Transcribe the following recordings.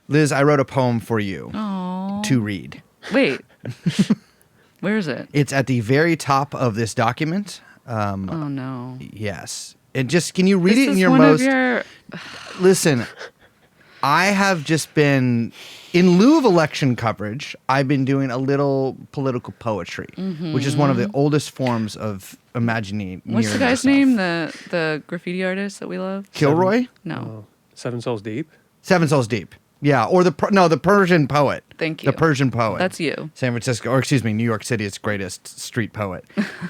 Liz, I wrote a poem for you to read. Wait. Where is it? It's at the very top of this document. Oh, no. Yes. And just, can you read it in This is your one most... of your... Listen, I have just been, in lieu of election coverage, I've been doing a little political poetry, which is one of the oldest forms of imagining. What's the guy's name? The graffiti artist that we love? Kilroy? No. Seven Souls Deep? Seven Souls Deep. Yeah, or the Persian poet. Thank you. The Persian poet. That's you. San Francisco, or excuse me, New York City, its greatest street poet.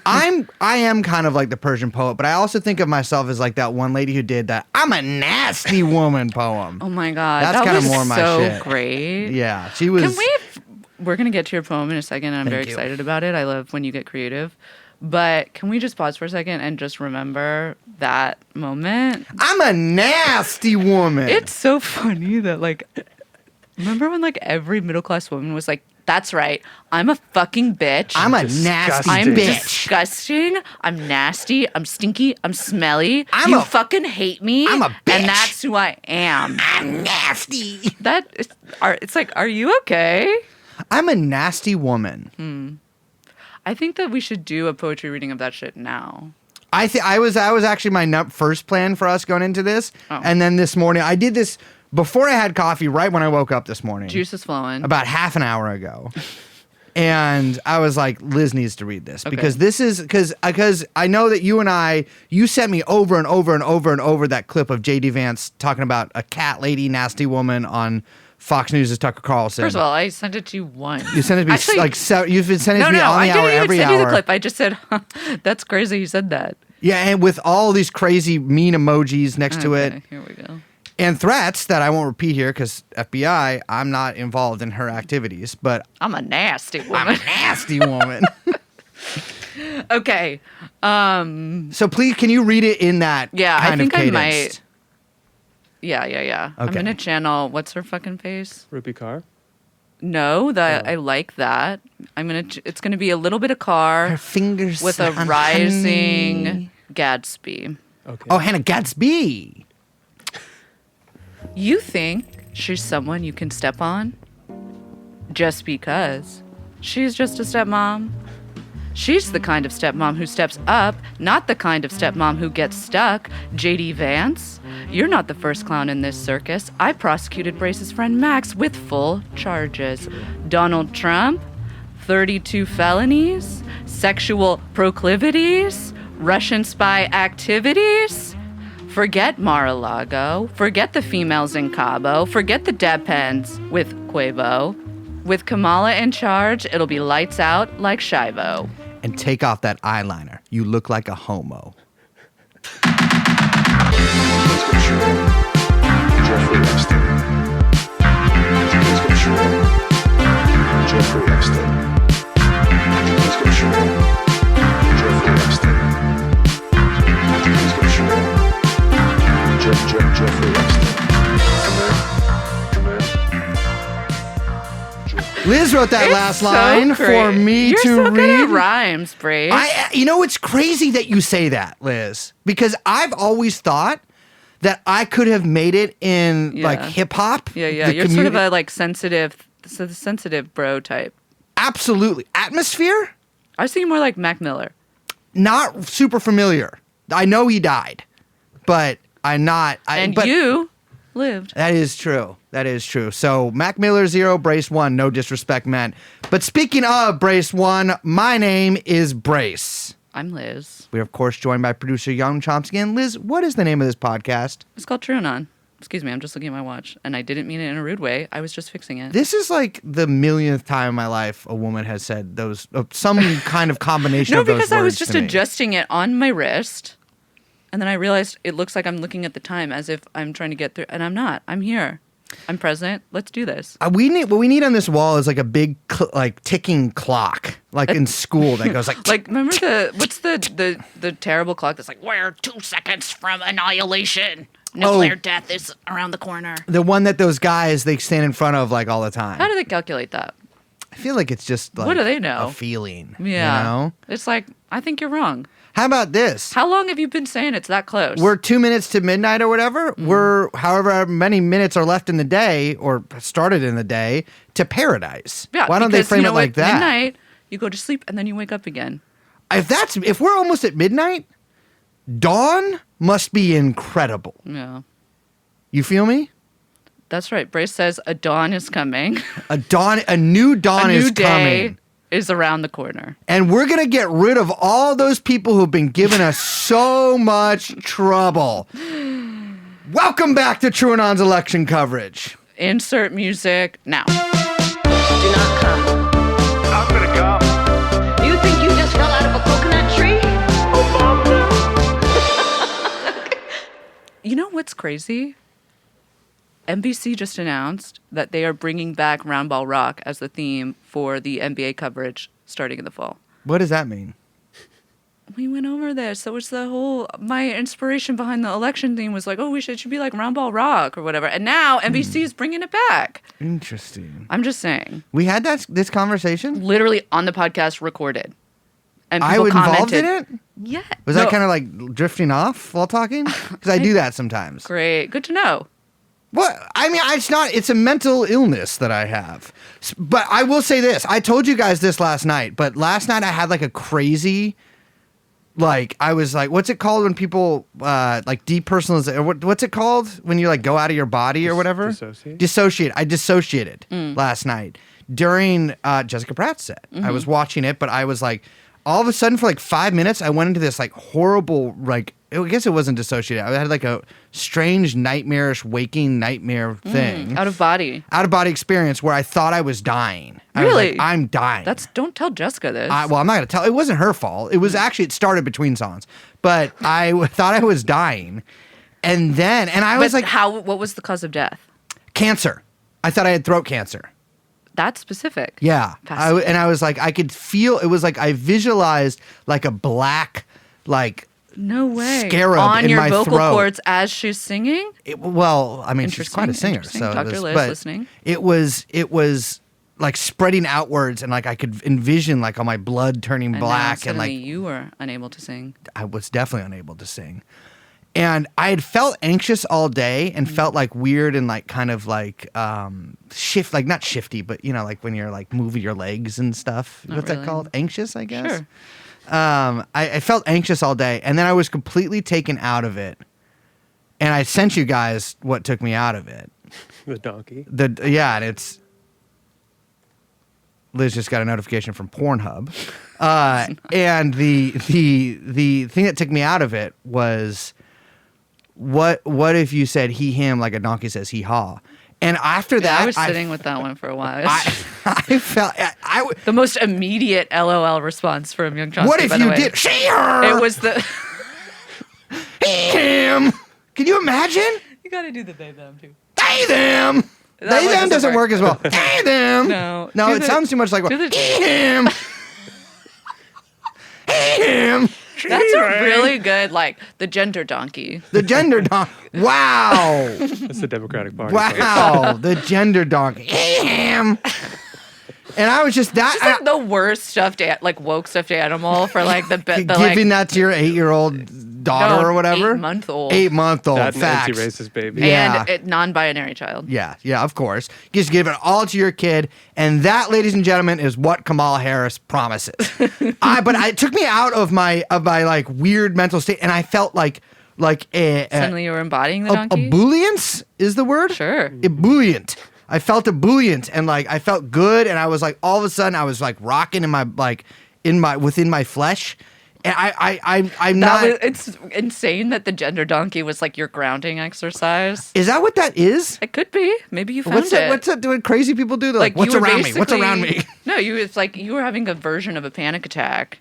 I am kind of like the Persian poet, but I also think of myself as like that one lady who did that "I'm a nasty woman" poem. Oh my God, That's that kind of was more my so shit. great. Yeah, she was. Can we? We're gonna get to your poem in a second, and I'm very you. excited about it. I love when you get creative. But can we just pause for a second and just remember that moment? I'm a nasty woman. It's so funny that like, remember when like every middle class woman was like, "That's right, I'm a fucking bitch. I'm a nasty I'm bitch. disgusting. I'm nasty. I'm stinky. I'm smelly. I'm you a- fucking hate me. I'm a bitch. And that's who I am. I'm nasty. It's like, are you okay? I'm a nasty woman. I think that we should do a poetry reading of that shit now. I was actually my first plan for us going into this, and then this morning I did this before I had coffee. Right when I woke up this morning, Juice is flowing. about half an hour ago. And I was like, Liz needs to read this because this is because I know that you sent me over and over and over and over that clip of JD Vance talking about a cat lady, nasty woman on Fox News' Tucker Carlson. First of all, I sent it to you once. You sent it to me Actually, you've been sending it to me on I the didn't hour even every send hour. you the clip. I just said, huh, that's crazy you said that. Yeah, and with all these crazy mean emojis next to it. Here we go. And threats that I won't repeat here because FBI, I'm not involved in her activities, but I'm a nasty woman. I'm a nasty woman. Okay. So please, can you read it in that Yeah, kind I think of I cadence? might. Yeah. I'm Okay. gonna channel. What's her fucking face? Rupi Kaur? No, I like that. It's gonna be a little bit of Carr Her fingers with a on rising honey. Gatsby. Okay. Oh, Hannah Gatsby. You think she's someone you can step on? Just because. She's just a stepmom. She's the kind of stepmom who steps up, not the kind of stepmom who gets stuck. JD Vance, you're not the first clown in this circus. I prosecuted Brace's friend Max with full charges. Donald Trump, 32 felonies, sexual proclivities, Russian spy activities. Forget Mar-a-Lago, forget the females in Cabo, forget the depends with Quavo. With Kamala in charge, it'll be lights out like Shivo. And take off that eyeliner. You look like a homo. Jeffrey Epstein. Jeffrey Epstein. Jeffrey Epstein. Jeffrey Epstein. Come in. Liz wrote that It's last so line great. for me You're to so read. good at rhymes, Brace. You know, it's crazy that you say that, Liz, because I've always thought that I could have made it in like hip hop. Yeah. the You're sort of community. a like sensitive bro type. Absolutely. Atmosphere? I was thinking more like Mac Miller. Not super familiar. I know he died, but I'm not. But You lived. that is true. That is true. So Mac Miller 0, Brace 1, no disrespect meant. But speaking of Brace 1, my name is Brace. I'm Liz. We are, of course, joined by producer Young Chomsky. And Liz, what is the name of this podcast? It's called TrueAnon. Excuse me, I'm just looking at my watch. And I didn't mean it in a rude way. I was just fixing it. This is like the millionth time in my life a woman has said those, some kind of combination No, of those words because I was just to me. adjusting it on my wrist. And then I realized it looks like I'm looking at the time as if I'm trying to get through. And I'm not. I'm here. I'm present. Let's do this. What we need on this wall is like a big like ticking clock, like in school that goes like Like, remember what's the terrible clock that's like, we're 2 seconds from annihilation. Nuclear death is around the corner. the one that those guys they stand in front of like all the time. How do they calculate that? I feel like it's just like What do they know? a feeling. Yeah. You know? It's like, I think you're wrong. How about this? How long have you been saying it's that close? We're 2 minutes to midnight or whatever. We're however many minutes are left in the day or started in the day to paradise. Yeah, Why don't they because, frame you it know like what? that? Midnight, you go to sleep and then you wake up again. If we're almost at midnight, dawn must be incredible. Yeah. You feel me? That's right. Brace says a dawn is coming. A new dawn a new is day coming. is around the corner. And we're going to get rid of all those people who've been giving us so much trouble. Welcome back to TrueAnon's election coverage. Insert music now. Do not come. I'm gonna come. You think you just fell out of a coconut tree? You know what's crazy? NBC just announced that they are bringing back Roundball Rock as the theme for the NBA coverage starting in the fall. What does that mean? We went over this. So it's my inspiration behind the election theme was like, oh, it should be like Roundball Rock or whatever. And now NBC is bringing it back. Interesting. I'm just saying. We had this conversation? Literally on the podcast recorded. And I people was involved commented. in it? Yeah. Was I kind of like drifting off while talking? Because I do that sometimes. Great. Good to know. What? I mean, it's a mental illness that I have. But I will say this. I told you guys this last night, but last night I had like a crazy, like, I was like, what's it called when people, like depersonalization, what's it called when you like go out of your body or whatever? Dissociate? I dissociated last night during Jessica Pratt's set. I was watching it, but I was like, all of a sudden for like 5 minutes, I went into this like horrible, like, I guess it wasn't dissociated. I had like a strange nightmarish waking nightmare thing. Out of body experience where I thought I was dying. I was Really? like, I'm dying. Don't tell Jessica this. Well, I'm not going to tell. It wasn't her fault. It was actually, it started between songs. But I thought I was dying. And I was like, what was the cause of death? cancer. I thought I had throat cancer. That's specific. Yeah. Fascinating. I was like, I could feel, it was like I visualized like a black, like, No way. scarab on in your my vocal throat. cords as she's singing? Well, I mean, she's quite a singer. Interesting. So Dr. it was, Liz but listening. It was like spreading outwards and like I could envision like all my blood turning And black now and suddenly like you were unable to sing. I was definitely unable to sing. And I had felt anxious all day and felt like weird and like kind of like like not shifty, but you know, like when you're like moving your legs and stuff. Not What's really. that called? Anxious, I guess. Sure. I felt anxious all day, and then I was completely taken out of it. And I sent you guys what took me out of it. The donkey. And it's Liz just got a notification from Pornhub, and the thing that took me out of it was what if you said he him like a donkey says he haw. And after that, I was sitting with that one for a while. I felt the most immediate LOL response from Young Chomsky. what if by the you way. did she her? It was the. he him. Can you imagine? You gotta do the they them too. They them. That They one them doesn't work as well. They them. No. No, Do it the- sounds too much like do the- he him. He him. That's a really good, like, the gender donkey. The gender donkey. Wow. That's the Democratic Party. Wow. The gender donkey. He him. And I was just that. Just like the worst stuffed, woke stuffed animal for like the giving that to your 8-year-old daughter or whatever. 8-month-old. 8-month-old. That's an Facts. anti-racist baby. Yeah. And a non-binary child. Yeah, of course. You just give it all to your kid, and that, ladies and gentlemen, is what Kamala Harris promises. But it took me out of my like weird mental state, and I felt like Suddenly you were embodying the donkey? ebullience is the word. Sure. Ebullient. I felt ebullient, and like I felt good, and I was like all of a sudden I was like rocking in my within my flesh. And I'm not. It's insane that the gender donkey was like your grounding exercise. Is that what that is? It could be. Maybe you found What's that? it. What's that doing? Crazy people do? They're like, what's you were around me? What's around me? basically- No, it's like you were having a version of a panic attack,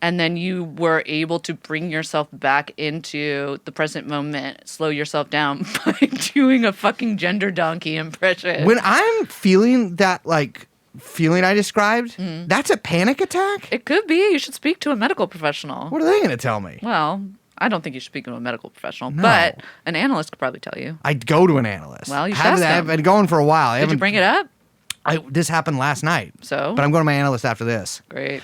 and then you were able to bring yourself back into the present moment, slow yourself down by doing a fucking gender donkey impression. When I'm feeling that feeling I described, that's a panic attack? It could be. You should speak to a medical professional. What are they going to tell me? Well, I don't think you should speak to a medical professional, No. but an analyst could probably tell you. I'd go to an analyst. Well, you should ask I've them. been going for a while. Did you bring it up? This happened last night. So? But I'm going to my analyst after this. Great.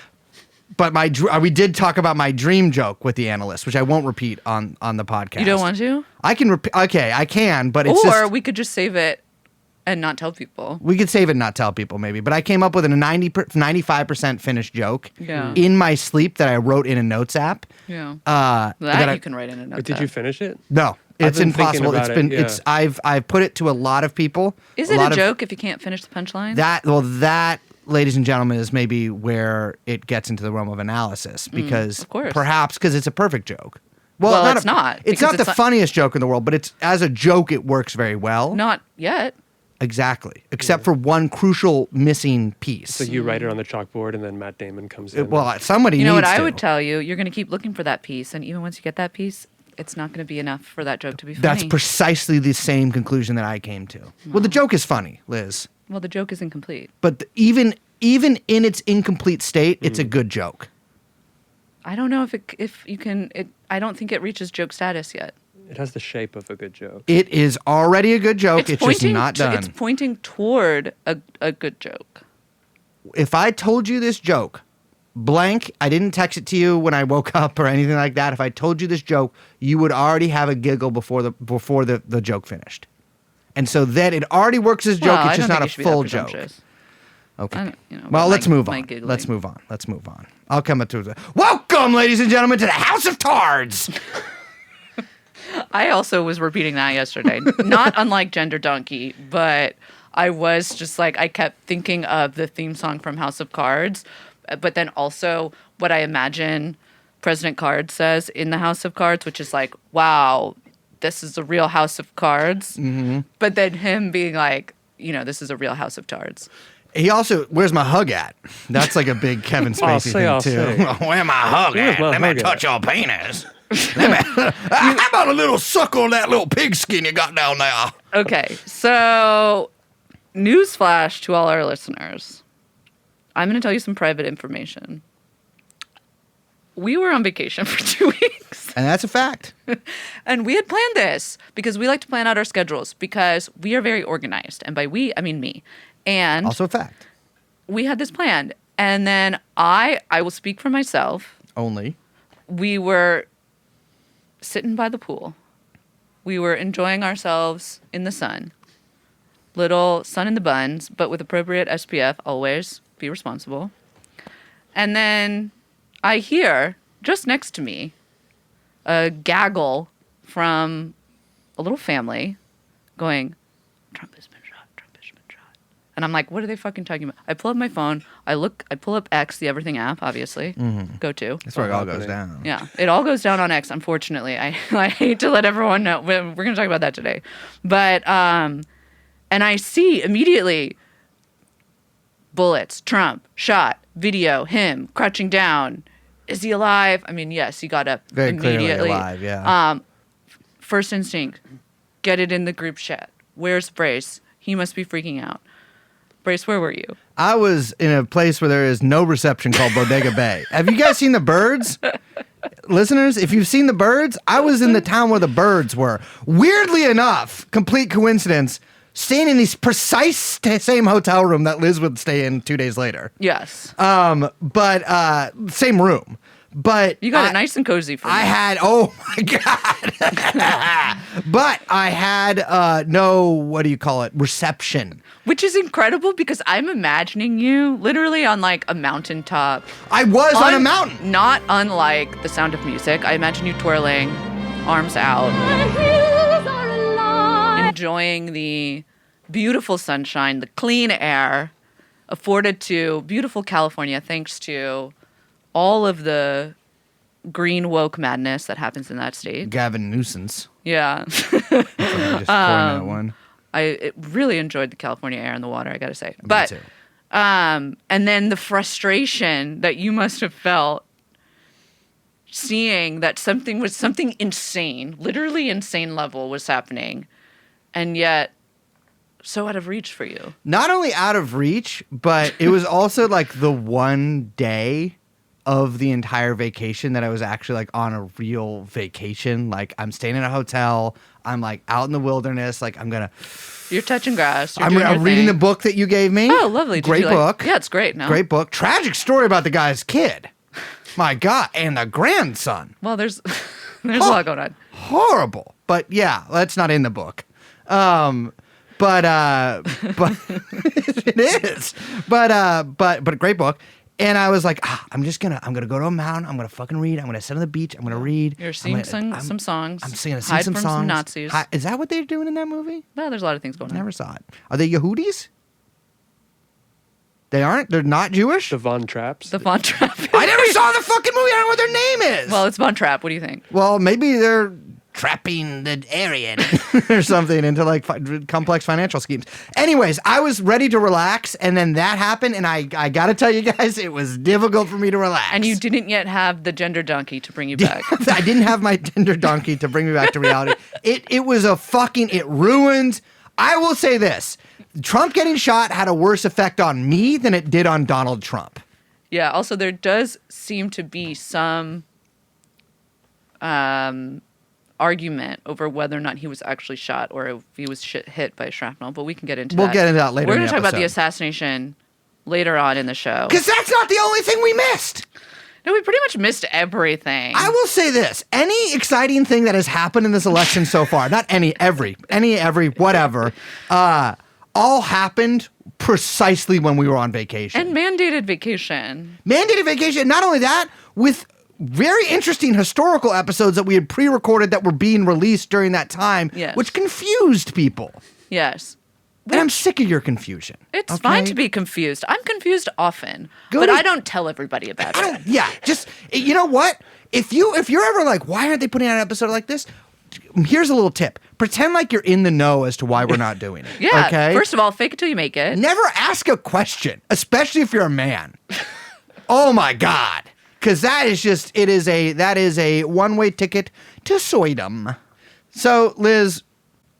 But we did talk about my dream joke with the analyst, which I won't repeat on the podcast. You don't want to? I can repeat. Okay, I can, but it's Or just, we could just save it and not tell people. we could save it and not tell people maybe. But I came up with a 95% finished joke in my sleep that I wrote in a notes app. Yeah. That you can write in a note. But did you finish it? No, it's been thinking impossible. about it, yeah. I've put it to a lot of people. Is it a joke if you can't finish the punchline? That, ladies and gentlemen, is maybe where it gets into the realm of analysis because of course. perhaps because it's a perfect joke. Well, it's not. It's not the funniest joke in the world, but it's as a joke, it works very well. Not yet. Exactly, except for one crucial missing piece. So you write it on the chalkboard, and then Matt Damon comes in. Well, somebody You know needs what I to. would tell you? You're going to keep looking for that piece, and even once you get that piece, it's not going to be enough for that joke to be funny. That's precisely the same conclusion that I came to. Well, the joke is funny, Liz, Well, the joke is incomplete. but even in its incomplete state, it's a good joke. I don't know if you can. I don't think it reaches joke status yet. It has the shape of a good joke. It is already a good joke. It's just not done. It's pointing toward a good joke. If I told you this joke, blank, I didn't text it to you when I woke up or anything like that. If I told you this joke, you would already have a giggle before the joke finished. And so then it already works as a joke. Well, It's just not a full joke. joke. Okay. Well, Well, let's move on. Let's move on. I'll come up to it. Welcome, ladies and gentlemen, to the House of Tards. I also was repeating that yesterday. Not unlike Gender Donkey, but I was just like, I kept thinking of the theme song from House of Cards, but then also what I imagine President Card says in the House of Cards, which is like, wow, this is a real House of Cards. Mm-hmm. But then him being like, this is a real House of Tards. He also, where's my hug at? That's like a big Kevin Spacey thing, too. Where's my hug at? Let me touch your penis. How about a little suck on that little pigskin you got down there? Okay, so newsflash to all our listeners. I'm going to tell you some private information. We were on vacation for 2 weeks. And that's a fact. And we had planned this because we like to plan out our schedules because we are very organized. And by we, I mean me. And Also a fact. we had this planned. And then I will speak for myself. Only. We were sitting by the pool. We were enjoying ourselves in the sun. Little sun in the buns, but with appropriate SPF, always. Be responsible. And then I hear, just next to me, a gaggle from a little family going, Trump has been shot, Trump has been shot. And I'm like, what are they fucking talking about? I pull up my phone. I pull up X, the Everything app, obviously. Go to. That's where it all goes down. Yeah, it all goes down on X, unfortunately. I hate to let everyone know. We're going to talk about that today. But, and I see immediately bullets, Trump, shot, video, him crouching down. Is he alive? I mean, yes, he got up Very immediately. clearly alive, yeah. First instinct, get it in the group chat. Where's Brace? He must be freaking out. Brace, where were you? I was in a place where there is no reception called Bodega Bay. Have you guys seen the birds? Listeners, if you've seen the birds, I was in the town where the birds were. Weirdly enough, complete coincidence, staying in this precise same hotel room that Liz would stay in 2 days later. Yes. But same room. But You got it nice and cozy for me. I had, oh my God. But I had no, what do you call it, reception. Which is incredible because I'm imagining you literally on like a mountaintop. I was on a mountain. Not unlike The Sound of Music. I imagine you twirling, arms out, enjoying the beautiful sunshine, the clean air afforded to beautiful California thanks to all of the green woke madness that happens in that state. Gavin Nuisance. Yeah. Just coined that one. I really enjoyed the California air and the water, I gotta say. Me But too. and then the frustration that you must have felt seeing that something insane, literally insane level was happening, and yet so out of reach for you. Not only out of reach, but it was also like the one day of the entire vacation that I was actually like on a real vacation. Like I'm staying in a hotel. I'm like out in the wilderness. Like You're touching grass. You're I'm doing your reading the thing. book that you gave me. Oh, lovely. Did Great you like- book. Yeah, it's great. No? Great book. Tragic story about the guy's kid. My God, and the grandson. Well, there's a lot going on. Horrible, but yeah, that's not in the book. But it is. But a great book. And I was like, I'm gonna go to a mountain. I'm gonna fucking read. I'm gonna sit on the beach. I'm gonna read. You're singing some songs. I'm singing hide some from songs. some Nazis. Is that what they're doing in that movie? Well, there's a lot of things going on. Never saw it. Are they Yehudis? They aren't? They're not Jewish? The Von Trapps. The Von Trapp. I never saw the fucking movie. I don't know what their name is. Well, it's Von Trapp. What do you think? Well, maybe they're trapping the Aryan or something into like complex financial schemes. Anyways, I was ready to relax, and then that happened, and I got to tell you guys, it was difficult for me to relax. And you didn't yet have the gender donkey to bring you back. I didn't have my Tinder donkey to bring me back to reality. It was it ruined. I will say this. Trump getting shot had a worse effect on me than it did on Donald Trump. Yeah. Also, there does seem to be some argument over whether or not he was actually shot or if he was hit by shrapnel, but we can get into that. We'll get into that later. We're going to to talk about the assassination later on in the show. Because that's not the only thing we missed. No, we pretty much missed everything. I will say this. Any exciting thing that has happened in this election so far, not every, whatever, all happened precisely when we were on vacation. And mandated vacation. Mandated vacation. Not only that, with very interesting historical episodes that we had pre-recorded that were being released during that time, yes. which confused people. Yes. And I'm sick of your confusion. It's fine to be confused. I'm confused often, but I don't tell everybody about it. Yeah, just, you know what? If you're ever like, why aren't they putting out an episode like this? Here's a little tip. Pretend like you're in the know as to why we're not doing it. Yeah. Okay? First of all, fake it till you make it. Never ask a question, especially if you're a man. Oh my God. Because that is a one-way ticket to soydom. So, Liz,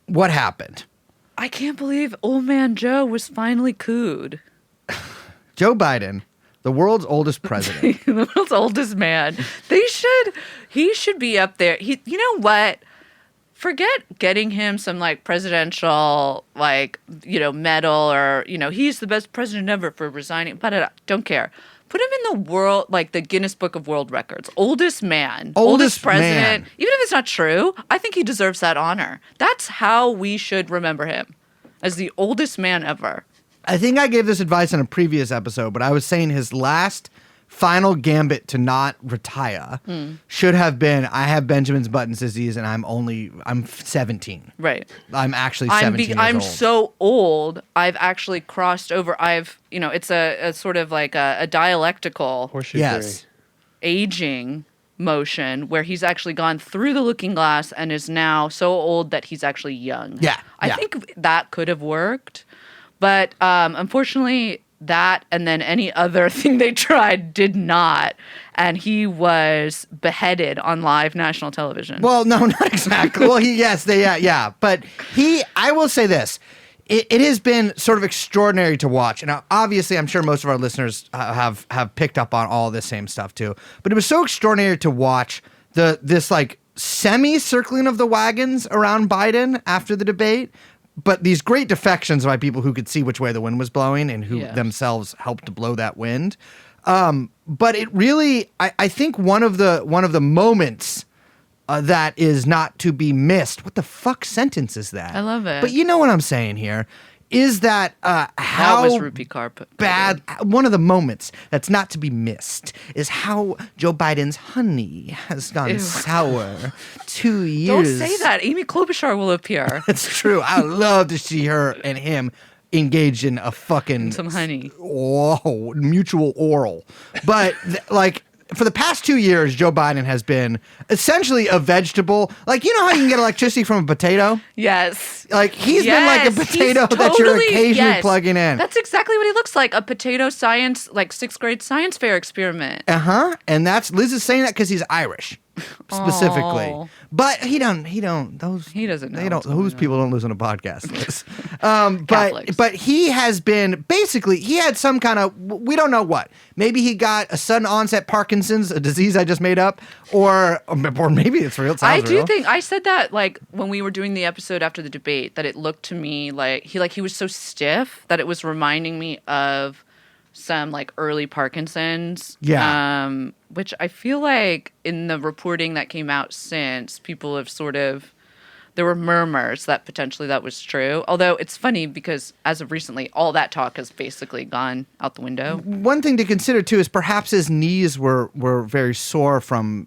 what happened? I can't believe old man Joe was finally cooed. Joe Biden, the world's oldest president. The world's oldest man. He should be up there. You know what? Forget getting him some like presidential medal or he's the best president ever for resigning. But don't care. Put him in the world, like the Guinness Book of World Records. Oldest man. Oldest president. Man. Even if it's not true, I think he deserves that honor. That's how we should remember him, as the oldest man ever. I think I gave this advice in a previous episode, but I was saying his last final gambit to not retire should have been, I have Benjamin Button's disease and I'm 17. Right. I'm actually 17 years old. I'm so old, I've actually crossed over. It's a sort of like a dialectical Horseshoe Yes. theory. aging motion where he's actually gone through the looking glass and is now so old that he's actually young. Yeah. I think that could have worked. But unfortunately, that and then any other thing they tried did not. And he was beheaded on live national television. Well, no, not exactly. Well, But I will say this. It has been sort of extraordinary to watch. And obviously, I'm sure most of our listeners have picked up on all this same stuff too. But it was so extraordinary to watch this like semi-circling of the wagons around Biden after the debate. But these great defections by people who could see which way the wind was blowing and who themselves helped to blow that wind. But it really, I think one of the moments that is not to be missed. What the fuck sentence is that? I love it. But you know what I'm saying here is that how that was Rupi Carpet. bad. One of the moments that's not to be missed is how Joe Biden's honey has gone sour. 2 years. Don't say that. Amy Klobuchar will appear. It's true. I would love to see her and him engaged in a fucking Some honey. Whoa, mutual oral. But for the past 2 years, Joe Biden has been essentially a vegetable. Like, you know how you can get electricity from a potato? Yes. Like, he's been like a potato he's that you're totally- occasionally plugging in. That's exactly what he looks like. A potato science, like 6th grade science fair experiment. And Liz is saying that because he's Irish, specifically. Aw. But he doesn't know. He doesn't know They don't. what's going Whose on. people don't listen to podcasts? Liz. Catholics. But he has been basically. He had some kind of. We don't know what. Maybe he got a sudden onset Parkinson's, a disease I just made up, or maybe it's real. It sounds I do real. think I said that like when we were doing the episode after the debate that it looked to me like he was so stiff that it was reminding me of some like early Parkinson's. Yeah. Which I feel like in the reporting that came out since, people have sort of, there were murmurs that potentially that was true. Although it's funny because as of recently, all that talk has basically gone out the window. One thing to consider too is perhaps his knees were very sore from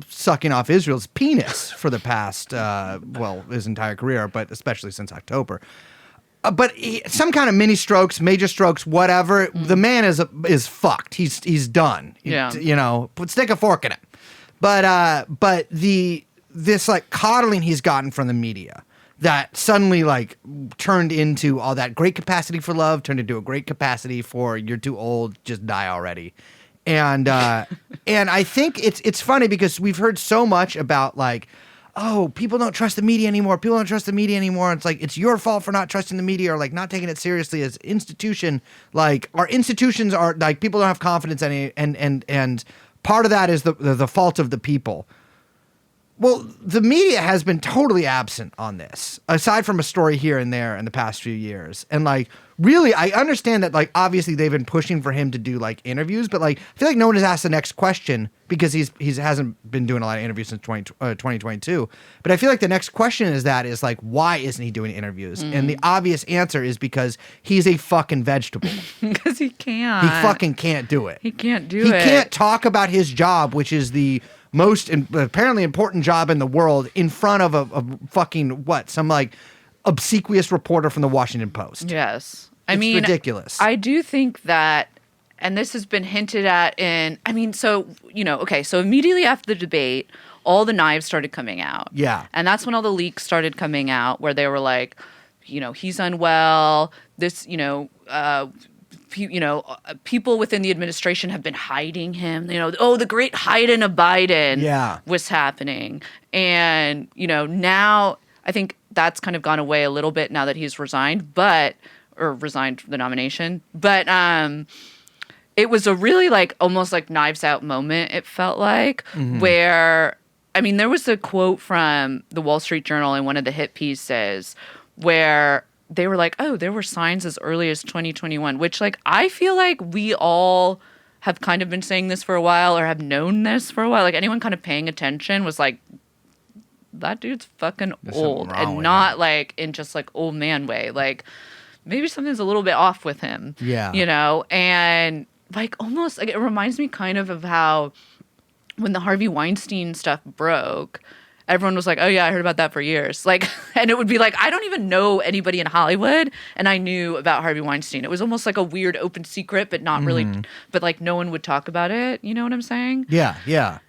sucking off Israel's penis for the past, his entire career, but especially since October. But some kind of mini strokes, major strokes, whatever. The man is fucked. He's done. Yeah. You know, stick a fork in it. But this like coddling he's gotten from the media that suddenly like turned into all that great capacity for love, turned into a great capacity for you're too old, just die already. And I think it's funny because we've heard so much about like, oh, people don't trust the media anymore. People don't trust the media anymore. It's like, it's your fault for not trusting the media or like not taking it seriously as institution. Like our institutions are like, people don't have confidence in it. And part of that is the fault of the people. Well, the media has been totally absent on this, aside from a story here and there in the past few years. And like, really, I understand that like, obviously they've been pushing for him to do like interviews, but like, I feel like no one has asked the next question because he hasn't been doing a lot of interviews since 2022. But I feel like the next question is like, why isn't he doing interviews? And the obvious answer is because he's a fucking vegetable. Because he can't. He fucking can't do it. He can't do it. He can't talk about his job, which is the most apparently important job in the world, in front of a fucking some like obsequious reporter from the Washington Post. Yes. I mean, ridiculous. I do think that, and this has been hinted at so immediately after the debate, all the knives started coming out. Yeah. And that's when all the leaks started coming out where they were like, he's unwell. This, people within the administration have been hiding him. The great hiding of Biden was happening. And, now I think that's kind of gone away a little bit now that he's resigned, resigned the nomination. But it was a really like almost like Knives Out moment, it felt like, where, there was a quote from the Wall Street Journal in one of the hit pieces where they were like, oh, there were signs as early as 2021, which like I feel like we all have kind of been saying this for a while or have known this for a while. Like anyone kind of paying attention was like, that dude's fucking old, and not like in just like old man way. Like maybe something's a little bit off with him. Yeah. And like almost like it reminds me kind of how when the Harvey Weinstein stuff broke, everyone was like, oh yeah, I heard about that for years. Like, and it would be like, I don't even know anybody in Hollywood, and I knew about Harvey Weinstein. It was almost like a weird open secret, but not really, but like no one would talk about it. You know what I'm saying? Yeah, yeah.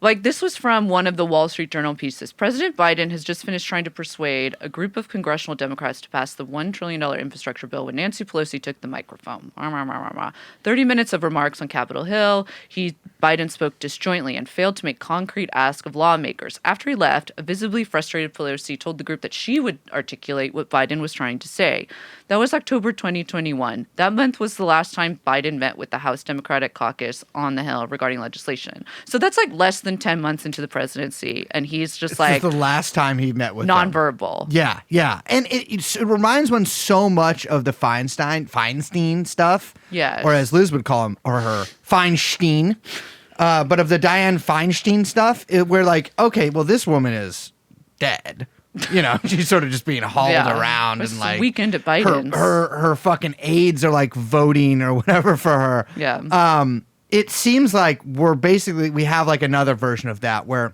Like this was from one of the Wall Street Journal pieces. President Biden has just finished trying to persuade a group of congressional Democrats to pass the $1 trillion infrastructure bill when Nancy Pelosi took the microphone. 30 minutes of remarks on Capitol Hill. Biden spoke disjointly and failed to make concrete ask of lawmakers. After he left, a visibly frustrated Pelosi told the group that she would articulate what Biden was trying to say. That was October 2021. That month was the last time Biden met with the House Democratic Caucus on the Hill regarding legislation. So that's like less than 10 months into the presidency, and he's just like... This is the last time he met with nonverbal. them. Yeah, yeah. And it reminds one so much of the Feinstein stuff. Yes. Or as Liz would call him, or her, Feinstein. But of the Dianne Feinstein stuff, we're like, okay, well, this woman is dead. She's sort of just being hauled around, and like weekend at Biden's. Her fucking aides are like voting or whatever for her. Yeah. It seems like we have like another version of that where,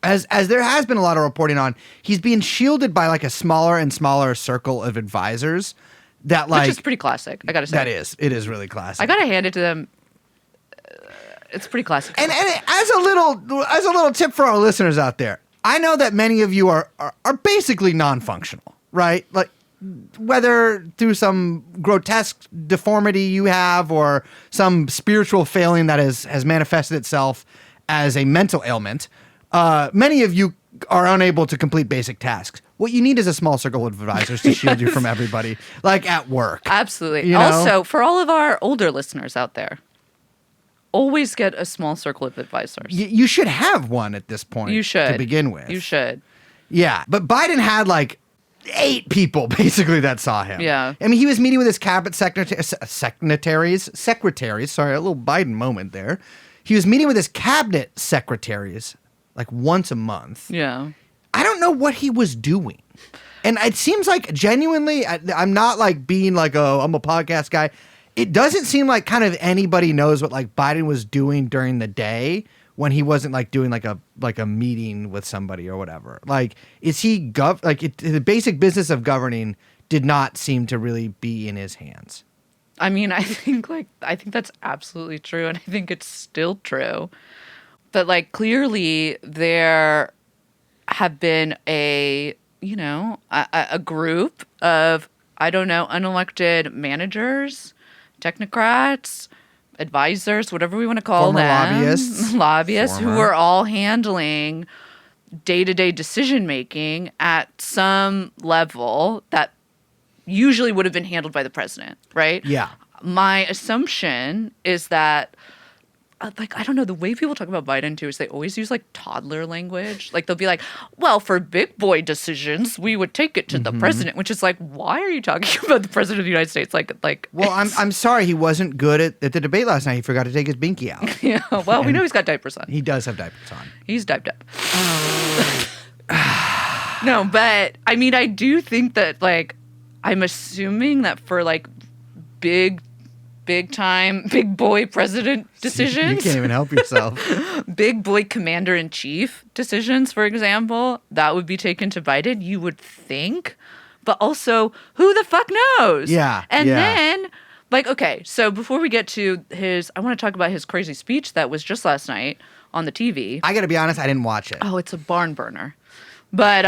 as there has been a lot of reporting on, he's being shielded by like a smaller and smaller circle of advisors. That like, which is pretty classic, I gotta say. It is really classic. I gotta hand it to them. It's pretty classic. And as a little tip for our listeners out there, I know that many of you are basically non-functional, right? Like whether through some grotesque deformity you have or some spiritual failing that has manifested itself as a mental ailment, many of you are unable to complete basic tasks. What you need is a small circle of advisors to shield you from everybody, like at work. Absolutely. Also, for all of our older listeners out there, always get a small circle of advisors. You should have one at this point. You should. To begin with. You should. Yeah. But Biden had 8 people basically that saw him. Yeah. I mean, he was meeting with his cabinet secretaries. Sorry, a little Biden moment there. He was meeting with his cabinet secretaries like once a month. Yeah. I don't know what he was doing. And it seems like genuinely, I'm not like being like, oh, I'm a podcast guy. It doesn't seem like kind of anybody knows what like Biden was doing during the day when he wasn't like doing like a meeting with somebody or whatever. Like, is he the basic business of governing did not seem to really be in his hands. I mean, I think that's absolutely true, and I think it's still true. But like clearly there have been a group of, I don't know, unelected managers, technocrats, advisors, whatever we want to call Former them. lobbyists. Who are all handling day-to-day decision-making at some level that usually would have been handled by the president, right? Yeah. My assumption is that I don't know, the way people talk about Biden too is they always use like toddler language. Like they'll be like, well, for big boy decisions, we would take it to the president, which is like, why are you talking about the president of the United States? Well, I'm sorry, he wasn't good at the debate last night. He forgot to take his binky out. Yeah, well, we know he's got diapers on. He does have diapers on. He's diped up. No, but I mean, I do think that like, I'm assuming that for like big boy president decisions. You can't even help yourself. Big boy commander-in-chief decisions, for example, that would be taken to Biden, you would think. But also, who the fuck knows? Yeah. And then, like, okay, so before we get to I want to talk about his crazy speech that was just last night on the TV. I got to be honest, I didn't watch it. Oh, it's a barn burner. But,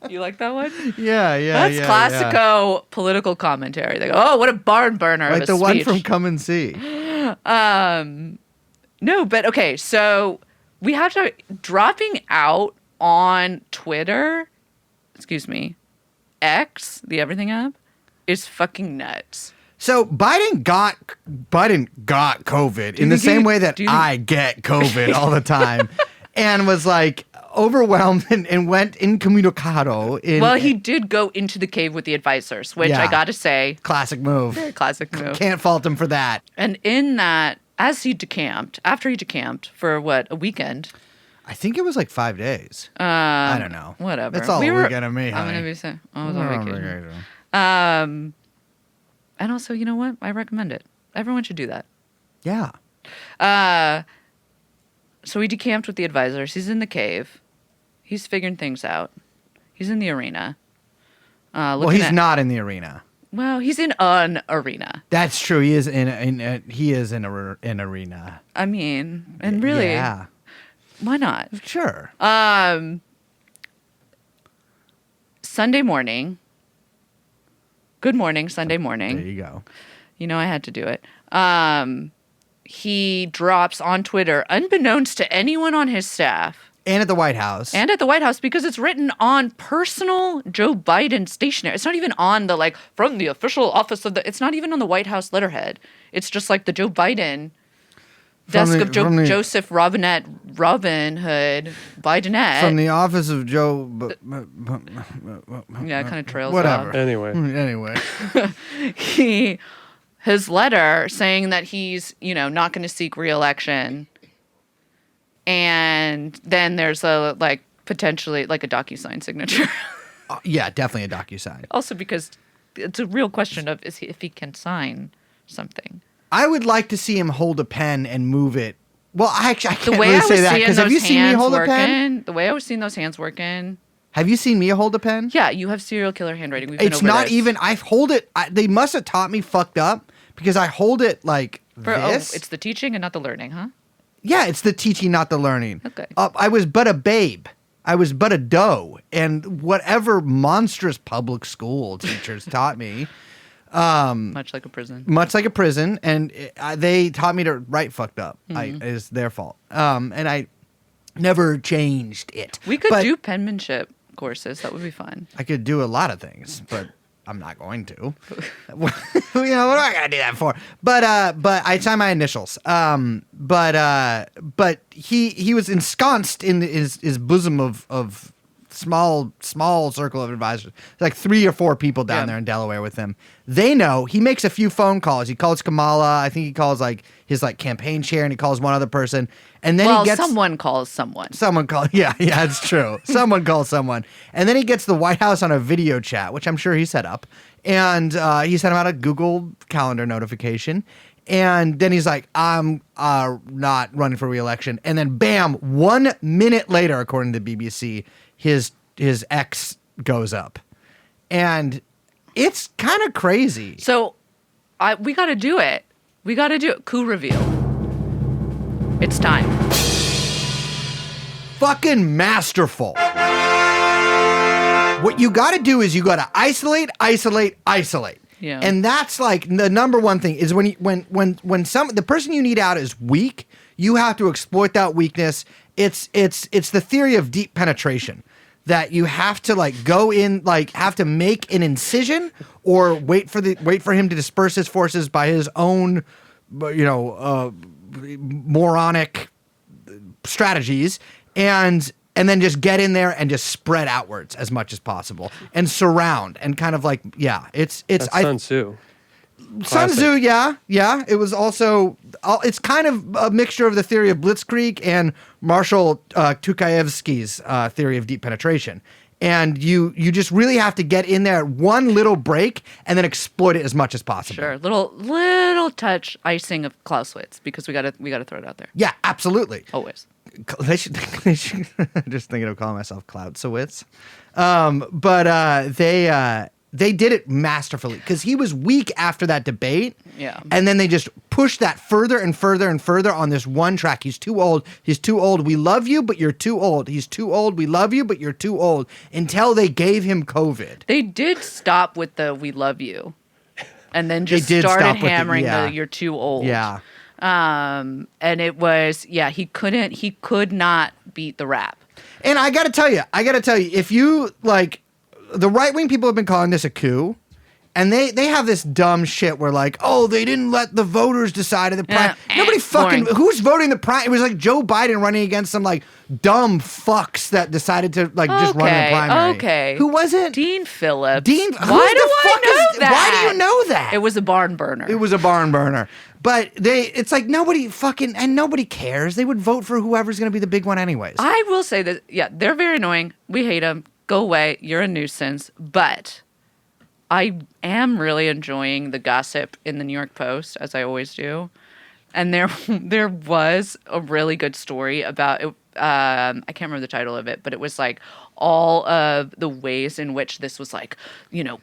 you like that one? Yeah. That's classico political commentary. They go, oh, what a barn burner. Like of a the one speech. from Come and See. No, but okay, so we have to dropping out on Twitter, X, the everything app, is fucking nuts. So Biden got COVID in the same way that I get COVID all the time, and was like overwhelmed and went incommunicado. Well, he did go into the cave with the advisors, which I got to say, classic move. very classic move. Can't fault him for that. And in that, after he decamped for a weekend. I think it was like 5 days. I don't know. Whatever. It's all a weekend of me, I'm honey. going to be saying, I was on vacation. And also, you know what? I recommend it. Everyone should do that. Yeah. So he decamped with the advisors. He's in the cave. He's figuring things out. He's in the arena. Well, he's not in the arena. Well, he's in an arena. That's true. He is in an arena. I mean, and really, Yeah. why not? Sure. Sunday morning. Good morning, Sunday morning. There you go. You know I had to do it. He drops on Twitter, unbeknownst to anyone on his staff. And at the White House. And at the White House, because it's written on personal Joe Biden stationery. It's not even on the, from the official office of it's not even on the White House letterhead. It's just like the Joe Biden desk of Joseph Robin Hood Bidenette. From the office of Joe. Yeah, it kind of trails Whatever. off. Anyway. His letter saying that he's, not going to seek re-election. And then there's potentially a DocuSign signature. Yeah, definitely a DocuSign. Also because it's a real question of if he can sign something. I would like to see him hold a pen and move it. Well, I can't The way really I say was that seeing because have you seen me hold a pen? The way I was seeing those hands working. Have you seen me hold a pen? Yeah, you have serial killer handwriting. We've been It's over not this. even. I hold it. They must have taught me fucked up because I hold it like this. It's the teaching and not the learning, huh? Yeah, it's the teaching, not the learning. Okay. I was but a babe. I was but a doe, and whatever monstrous public school teachers taught me. Much like a prison. Much like a prison, and they taught me to write fucked up. It's their fault. And I never changed it. We could do penmanship courses. That would be fun. I could do a lot of things, but I'm not going to. What am I gonna do that for? But I signed my initials. But he was ensconced in his bosom of small circle of advisors. Like 3 or 4 people down there in Delaware with him. They know. He makes a few phone calls. He calls Kamala. I think he calls like his like campaign chair, and he calls one other person. And then he gets someone calls someone. Someone calls. Yeah, it's true. Someone calls someone, and then he gets the White House on a video chat, which I'm sure he set up, and he sent him out a Google Calendar notification. And then he's like, I'm not running for re-election. And then bam, 1 minute later, according to the BBC, his X goes up. And it's kind of crazy. So we got to do it. We got to do it. Coup reveal. It's time. Fucking masterful. What you got to do is you got to isolate. Yeah. And that's like the number one thing is when the person you need out is weak, you have to exploit that weakness. It's the theory of deep penetration, that you have to like go in, like have to make an incision or wait for him to disperse his forces by his own, moronic strategies, and then just get in there and just spread outwards as much as possible and surround and kind of like, it's Sun Tzu. Sun Tzu, yeah. It was also, it's kind of a mixture of the theory of blitzkrieg and Marshall Tukaevsky's theory of deep penetration. And you just really have to get in there one little break and then exploit it as much as possible. Sure, little touch icing of Clausewitz, because we gotta throw it out there. Yeah, absolutely. Always. They should just thinking of calling myself Cloudsowitz. But they did it masterfully because he was weak after that debate. Yeah. And then they just pushed that further and further and further on this one track. He's too old. We love you, but you're too old. He's too old. We love you, but you're too old. Until they gave him COVID. They did stop with the "we love you," and then just started hammering the "you're too old." Yeah. And it was, he could not beat the rap. And I gotta tell you, if you like, the right wing people have been calling this a coup, and they have this dumb shit where like, oh, they didn't let the voters decide in the primary. Nobody fucking, who's voting the primary? It was like Joe Biden running against some like dumb fucks that decided to like just run in the primary. Okay. Who was it? Dean Phillips. Why do you know that? It was a barn burner. But it's like nobody cares. They would vote for whoever's going to be the big one anyways. I will say that, they're very annoying. We hate them. Go away. You're a nuisance. But I am really enjoying the gossip in the New York Post, as I always do. And there was a really good story about it. I can't remember the title of it, but it was like all of the ways in which this was like,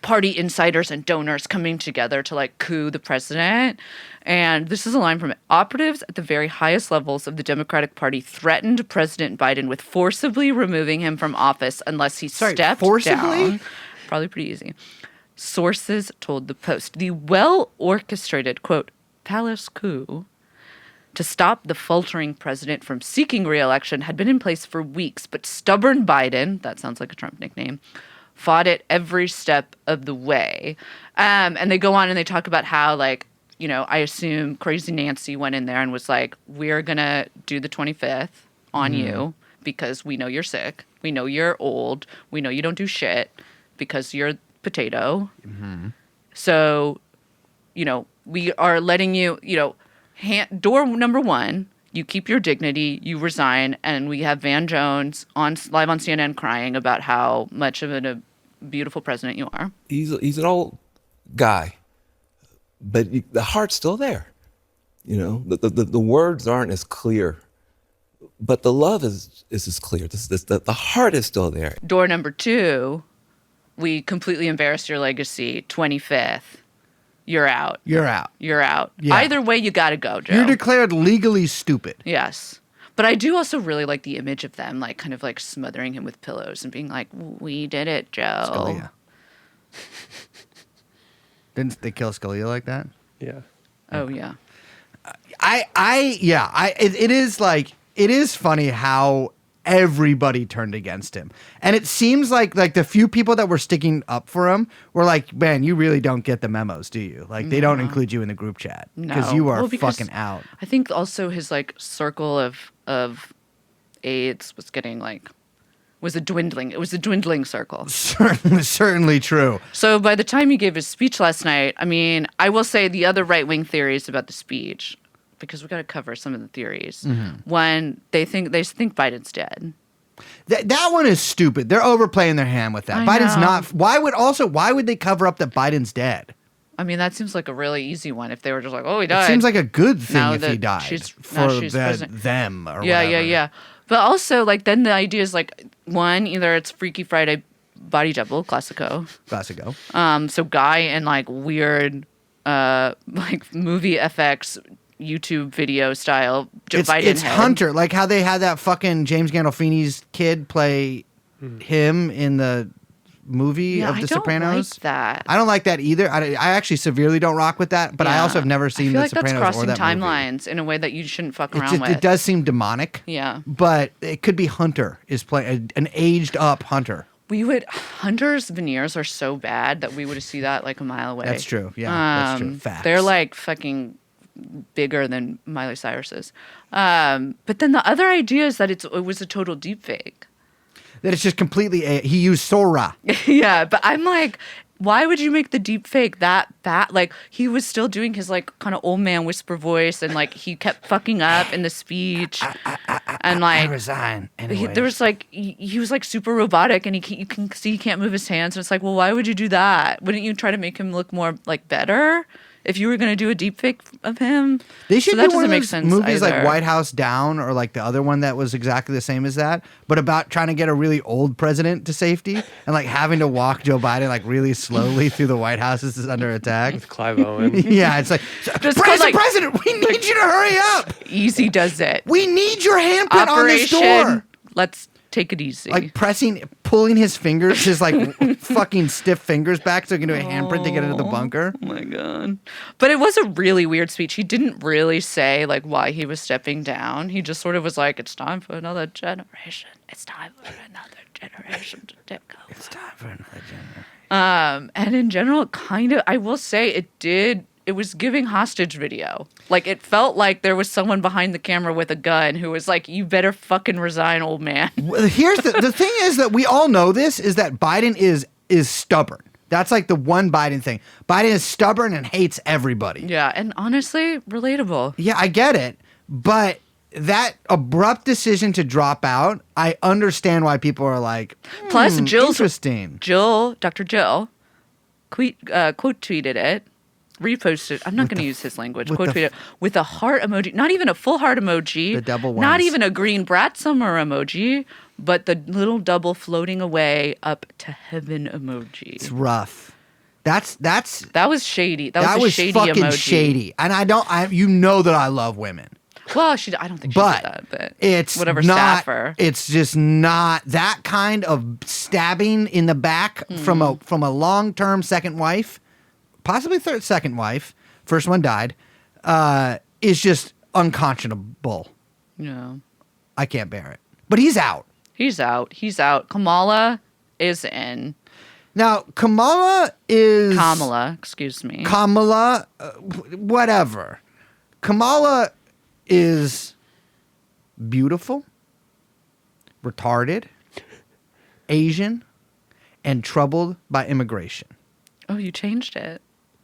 party insiders and donors coming together to like coup the president. And this is a line from it. Operatives at the very highest levels of the Democratic Party threatened President Biden with forcibly removing him from office unless he stepped down. Probably pretty easy. Sources told the Post the well-orchestrated, quote, palace coup to stop the faltering president from seeking re-election had been in place for weeks, but stubborn Biden, that sounds like a Trump nickname, fought it every step of the way. And they go on and they talk about how, like, I assume Crazy Nancy went in there and was like, we're going to do the 25th on you because we know you're sick. We know you're old. We know you don't do shit because you're a potato. Mm-hmm. So, we are letting you, door number one, you keep your dignity, you resign, and we have Van Jones live on CNN crying about how much of a beautiful president you are. He's an old guy, but the heart's still there. The words aren't as clear, but the love is as clear. The heart is still there. Door number two, we completely embarrassed your legacy. 25th. You're out. Yeah. Either way, you got to go, Joe. You're declared legally stupid. Yes. But I do also really like the image of them, like, kind of like smothering him with pillows and being like, we did it, Joe. Scalia. Didn't they kill Scalia like that? Yeah. Oh, yeah. It is funny how everybody turned against him. And it seems like the few people that were sticking up for him were like, man, you really don't get the memos, do you? Like, they don't include you in the group chat because you are fucking out. I think also his like circle of aides was getting like was a dwindling. It was a dwindling circle. Certainly true. So by the time he gave his speech last night, I mean, I will say the other right-wing theories about the speech, because we got to cover some of the theories. When they think Biden's dead. That one is stupid. They're overplaying their hand with that. I Biden's know. not. Why would they cover up that Biden's dead? I mean, that seems like a really easy one if they were just like, oh, he died. It seems like a good thing Now if that he died she's president. them or Yeah, whatever. yeah. But also, like, then the idea is like, one, either it's Freaky Friday body double, classico. Classico. So Guy and like weird, like movie FX YouTube video style. It's Biden head. Hunter, like how they had that fucking James Gandolfini's kid play him in the movie Yeah, of The I don't Sopranos. like that. I don't like that either. I actually severely don't rock with that, but I Yeah. also have never seen I feel The like Sopranos that's crossing or that movie. timelines in a way that you shouldn't fuck It, around just, with. it does seem demonic. Yeah. But it could be Hunter is playing an aged up Hunter. Hunter's veneers are so bad that we would see that like a mile away. That's true. Yeah, that's true. Facts. They're like fucking bigger than Miley Cyrus's. But then the other idea is that it was a total deep fake. That it's just completely. He used Sora. Yeah, but I'm like, why would you make the deep fake that bad? Like, he was still doing his like kind of old man whisper voice, and like he kept fucking up in the speech, and I like resign. Anyway. there was like he was like super robotic, and you can see he can't move his hands, and it's like, well, why would you do that? Wouldn't you try to make him look more like better? If you were going to do a deep fake of him, They should so that do one doesn't of make those sense movies either. like White House Down or like the other one that was exactly the same as that, but about trying to get a really old president to safety and like having to walk Joe Biden like really slowly through the White House as it's under attack. With Clive Owen. Yeah, it's like, Just called, like- President, we need you to hurry up. Easy does it. We need your handprint on this door. Operation. Let's take it easy. Like pulling his fingers, his like fucking stiff fingers back so he can do a handprint to get into the bunker. Oh my god! But it was a really weird speech. He didn't really say like why he was stepping down. He just sort of was like, "It's time for another generation. It's time for another generation to take over." It's time for another generation. And in general, kind of, I will say it did. It was giving hostage video. Like, it felt like there was someone behind the camera with a gun who was like, you better fucking resign, old man. Well, here's the thing is that we all know this is that Biden is stubborn. That's like the one Biden thing. Biden is stubborn and hates everybody. Yeah, and honestly, relatable. Yeah, I get it. But that abrupt decision to drop out, I understand why people are like, Plus, interesting. Dr. Jill, quote tweeted it. Reposted. I'm not going to use his language. with Quote the tweeted with a heart emoji. Not even a full heart emoji. The double Not ones. even a green brat summer emoji, but the little double floating away up to heaven emoji. It's rough. That was shady. That was a shady fucking emoji. shady. And you know that I love women. Well, I don't think she But did that, but it's whatever not, staffer. It's just not that kind of stabbing in the back from a long-term second wife, possibly second wife. First one died. Is just unconscionable. Yeah. I can't bear it. But he's out. He's out. Kamala is in. Now Kamala, Excuse me. whatever. Kamala is beautiful, retarded, Asian, and troubled by immigration. Oh, you changed it.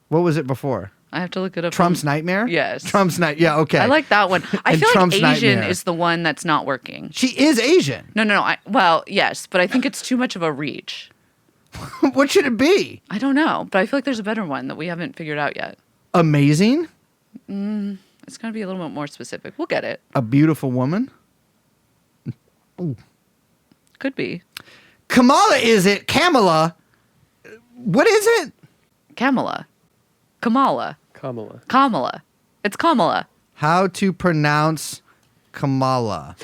What was it before? I have to look it up. Trump's nightmare? Yes. Trump's night. Yeah, okay. I like that one. I And feel Trump's like Asian nightmare. is the one that's not working. She is Asian. No. Well, yes, but I think it's too much of a reach. What should it be? I don't know, but I feel like there's a better one that we haven't figured out yet. Amazing? It's going to be a little bit more specific. We'll get it. A beautiful woman? Could be. Kamala is it? Kamala? What is it? Kamala. Kamala. It's Kamala. How to pronounce Kamala?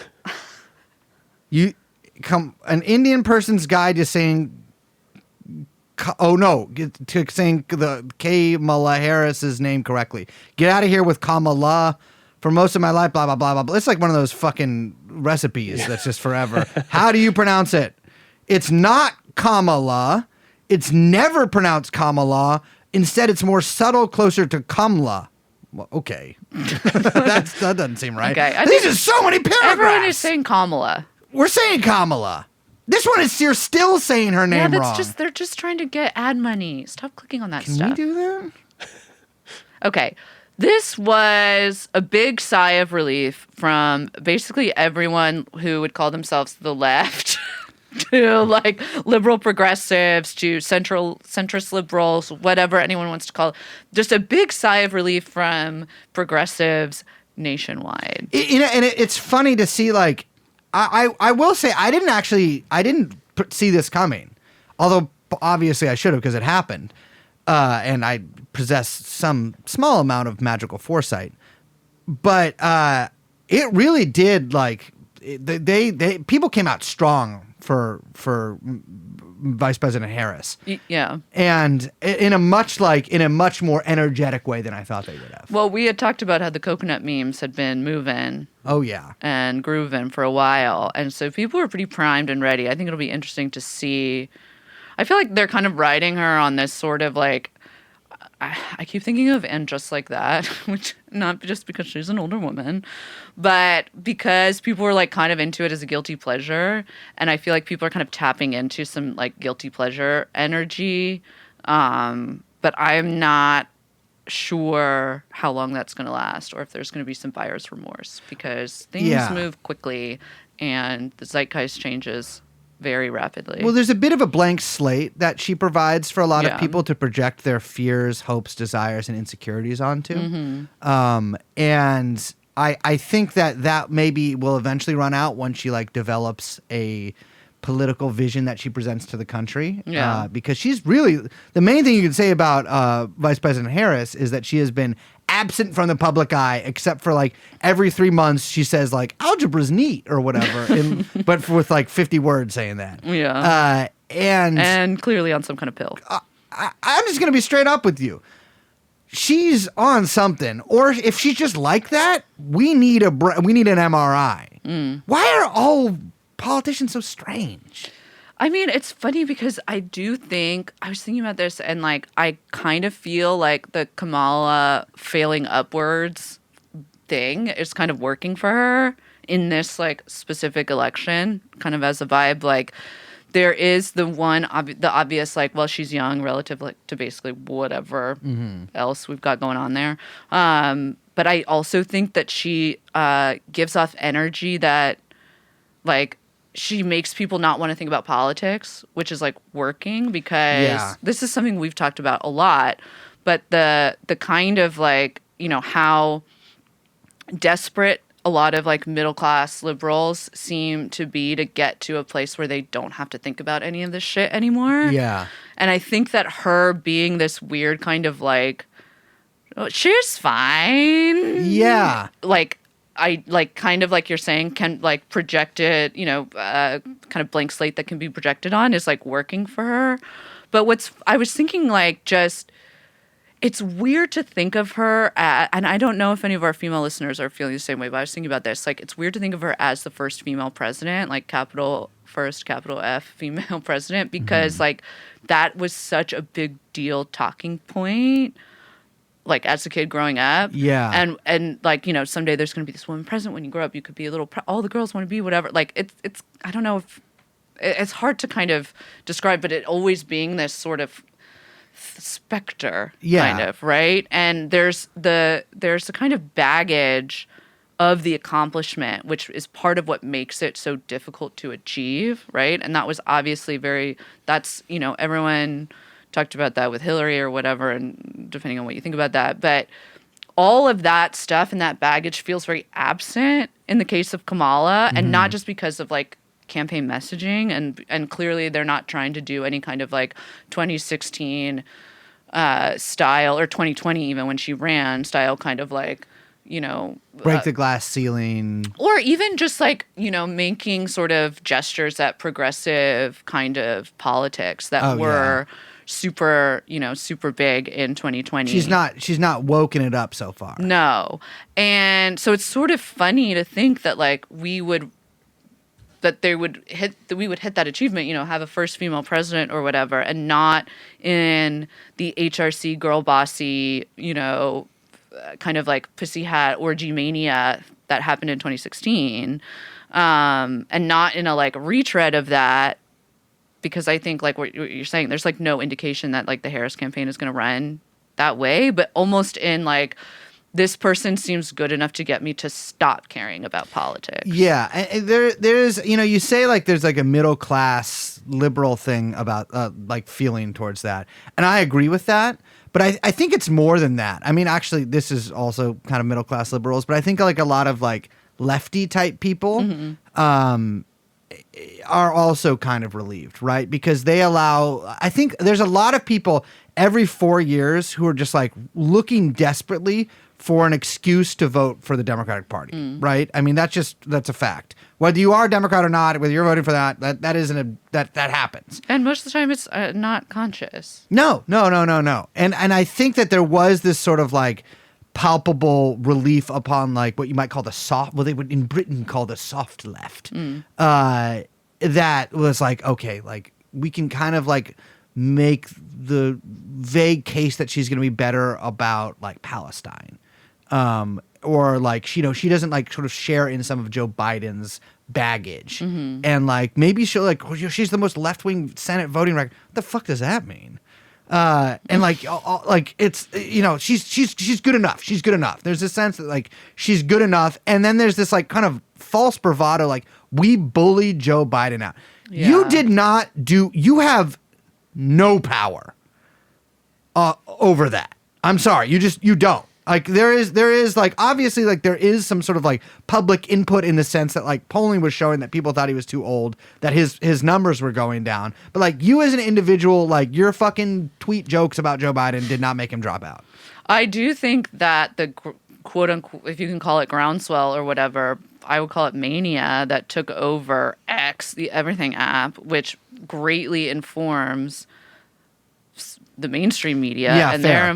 An Indian person's guide to saying. To saying the Kamala Harris's name correctly. Get out of here with Kamala. For most of my life, blah blah blah blah blah. It's like one of those fucking recipes that's just forever. How do you pronounce it? It's not Kamala. It's never pronounced Kamala. Instead, it's more subtle, closer to Kamla. Well, okay. that doesn't seem right. Okay, I These think are so many paragraphs. Everyone is saying Kamala. We're saying Kamala. This one is you're still saying her name wrong. They're just trying to get ad money. Stop clicking on that Can stuff. we do that? Okay. This was a big sigh of relief from basically everyone who would call themselves the left to like liberal progressives to centrist liberals, whatever anyone wants to call it. Just a big sigh of relief from progressives nationwide. It's funny to see, like, I will say I didn't see this coming, although obviously I should have because it happened, and I possess some small amount of magical foresight. But it really did, like, they people came out strong for Vice President Harris. Yeah. And in a much more energetic way than I thought they would have. Well, we had talked about how the coconut memes had been moving. Oh, yeah. And grooving for a while. And so people were pretty primed and ready. I think it'll be interesting to see. I feel like they're kind of riding her on this sort of like, I keep thinking of And Just Like That, which not just because she's an older woman, but because people were like kind of into it as a guilty pleasure. And I feel like people are kind of tapping into some like guilty pleasure energy. But I'm not sure how long that's going to last or if there's going to be some buyer's remorse because things move quickly and the zeitgeist changes very rapidly. Well, there's a bit of a blank slate that she provides for a lot of people to project their fears, hopes, desires, and insecurities onto. Mm-hmm. And I think that maybe will eventually run out once she like develops a political vision that she presents to the country. Because she's really, the main thing you can say about Vice President Harris is that she has been absent from the public eye, except for like every 3 months she says like algebra's neat or whatever, but with like 50 words saying that. Yeah. And clearly on some kind of pill. I'm just going to be straight up with you. She's on something, or if she's just like that, we need an MRI. Why are all politicians so strange? I mean, it's funny because I do think, I was thinking about this and like, I kind of feel like the Kamala failing upwards thing is kind of working for her in this like specific election, kind of as a vibe. Like there is the obvious, like, well, she's young relative like, to basically whatever else we've got going on there. But I also think that she gives off energy that like, she makes people not want to think about politics, which is like working because this is something we've talked about a lot, but the kind of like, you know, how desperate a lot of like middle class liberals seem to be to get to a place where they don't have to think about any of this shit anymore. Yeah. And I think that her being this weird kind of like, oh, she's fine. Yeah. Like, I like kind of like you're saying can like project it, you know, kind of blank slate that can be projected on is like working for her. But I was thinking like just it's weird to think of her and I don't know if any of our female listeners are feeling the same way, but I was thinking about this. Like it's weird to think of her as the first female president, like capital F female president, because like that was such a big deal talking point. Like as a kid growing up. Yeah. And like, you know, someday there's going to be this woman president. When you grow up, you could be a little, all the girls want to be whatever. Like it's, I don't know if it's hard to kind of describe, but it always being this sort of specter kind of, right? And there's the kind of baggage of the accomplishment, which is part of what makes it so difficult to achieve. Right. And that was obviously that's, you know, everyone talked about that with Hillary or whatever, and depending on what you think about that. But all of that stuff and that baggage feels very absent in the case of Kamala, and not just because of like campaign messaging, and clearly they're not trying to do any kind of like 2016 style or 2020 even when she ran style kind of like, you know, break the glass ceiling, or even just like, you know, making sort of gestures at progressive kind of politics that were super, you know, super big in 2020. She's not woken it up so far. No. And so it's sort of funny to think that like we would hit that achievement, you know, have a first female president or whatever, and not in the HRC girl bossy, you know, kind of like pussy hat orgy mania that happened in 2016. and not in a like retread of that, because I think like what you're saying, there's like no indication that like the Harris campaign is going to run that way, but almost in like, this person seems good enough to get me to stop caring about politics. Yeah, and there's you say like there's like a middle class liberal thing about like feeling towards that, and I agree with that. But I think it's more than that. I mean, actually, this is also kind of middle class liberals, but I think like a lot of like lefty type people are also kind of relieved, right? Because they allow. I think there's a lot of people every 4 years who are just like looking desperately for an excuse to vote for the Democratic Party, right? I mean, that's a fact. Whether you are a Democrat or not, whether you're voting for that happens. And most of the time, it's not conscious. No. And I think that there was this sort of like palpable relief upon like what you might call they would in Britain call the soft left. That was like, okay, like we can kind of like make the vague case that she's going to be better about like Palestine. Or like, she doesn't like sort of share in some of Joe Biden's baggage. And like, maybe she'll like, she's the most left-wing Senate voting record. What the fuck does that mean? And like, like it's, she's good enough. She's good enough. There's a sense that like, she's good enough. And then there's this like kind of false bravado. Like we bullied Joe Biden out. Yeah. You have no power, over that. I'm sorry. You don't. Like there is like obviously like there is some sort of like public input in the sense that like polling was showing that people thought he was too old, that his numbers were going down. But like you as an individual, like your fucking tweet jokes about Joe Biden did not make him drop out. I do think that the quote unquote, if you can call it groundswell or whatever, I would call it mania that took over X, the Everything app, which greatly informs the mainstream media and their